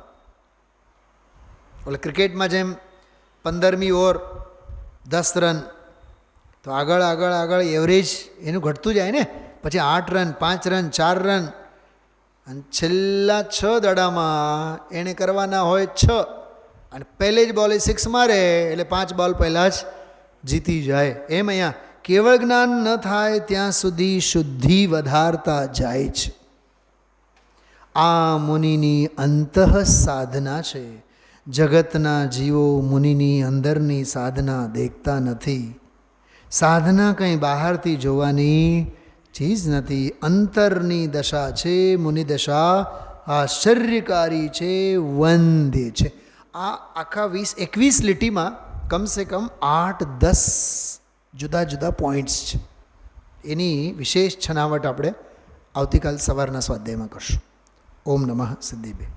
ઓલે ક્રિકેટમાં જેમ 15મી ઓવર 10 રન, તો આગળ આગળ આગળ એવરેજ એનું ઘટતું જાય ને. પછી 8 રન, 5 રન, 4 રન, અને છેલ્લા 6 દડામાં એણે કરવાના હોય 6, અને પહેલે જ બોલે 6 મારે એટલે 5 બોલ પહેલાં જ જીતી જાય. એમ અહીંયા કેવળ જ્ઞાન ન થાય ત્યાં સુધી શુદ્ધિ વધારતા જાય છે. આ મુનિની અંતઃ સાધના છે. જગતના જીવો મુનિની અંદરની સાધના દેખતા નથી. સાધના કંઈ બહારથી જોવાની ચીજ નથી. અંતરની દશા છે મુનિ દશા, આશ્ચર્યકારી છે, વંદ્ય છે. આ આખા 20-21 લીટીમાં કમસે કમ 8-10 જુદા જુદા પોઈન્ટ્સ છે. એની વિશેષ છનાવટ આપણે આવતીકાલ સવારના સ્વાધ્યાયમાં કરશું. ઓમ નમઃ સિદ્ધિભે.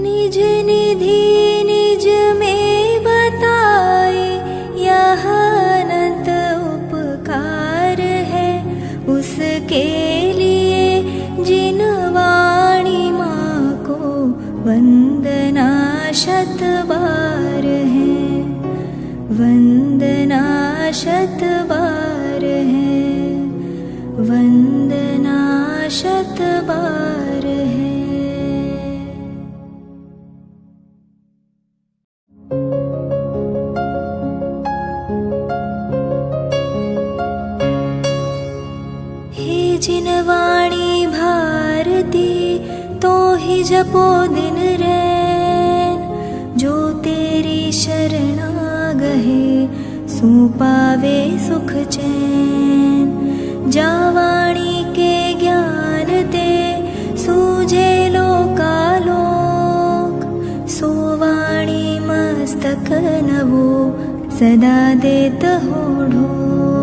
निज निधि निज में बताए यह अनंत उपकार है, उसके लिए जिन वाणी माँ को वंदना शत बार है, वंदना शत बार है, वंदना शत बार है. जिन वाणी भारती तो ही जपो दिन रैन, जो तेरी शरणा गहे सो पावे सुख चैन. जा वाणी के ज्ञान ते सूझे लोकालोक, सो वाणी मस्तक नवो सदा देत हो ढोक.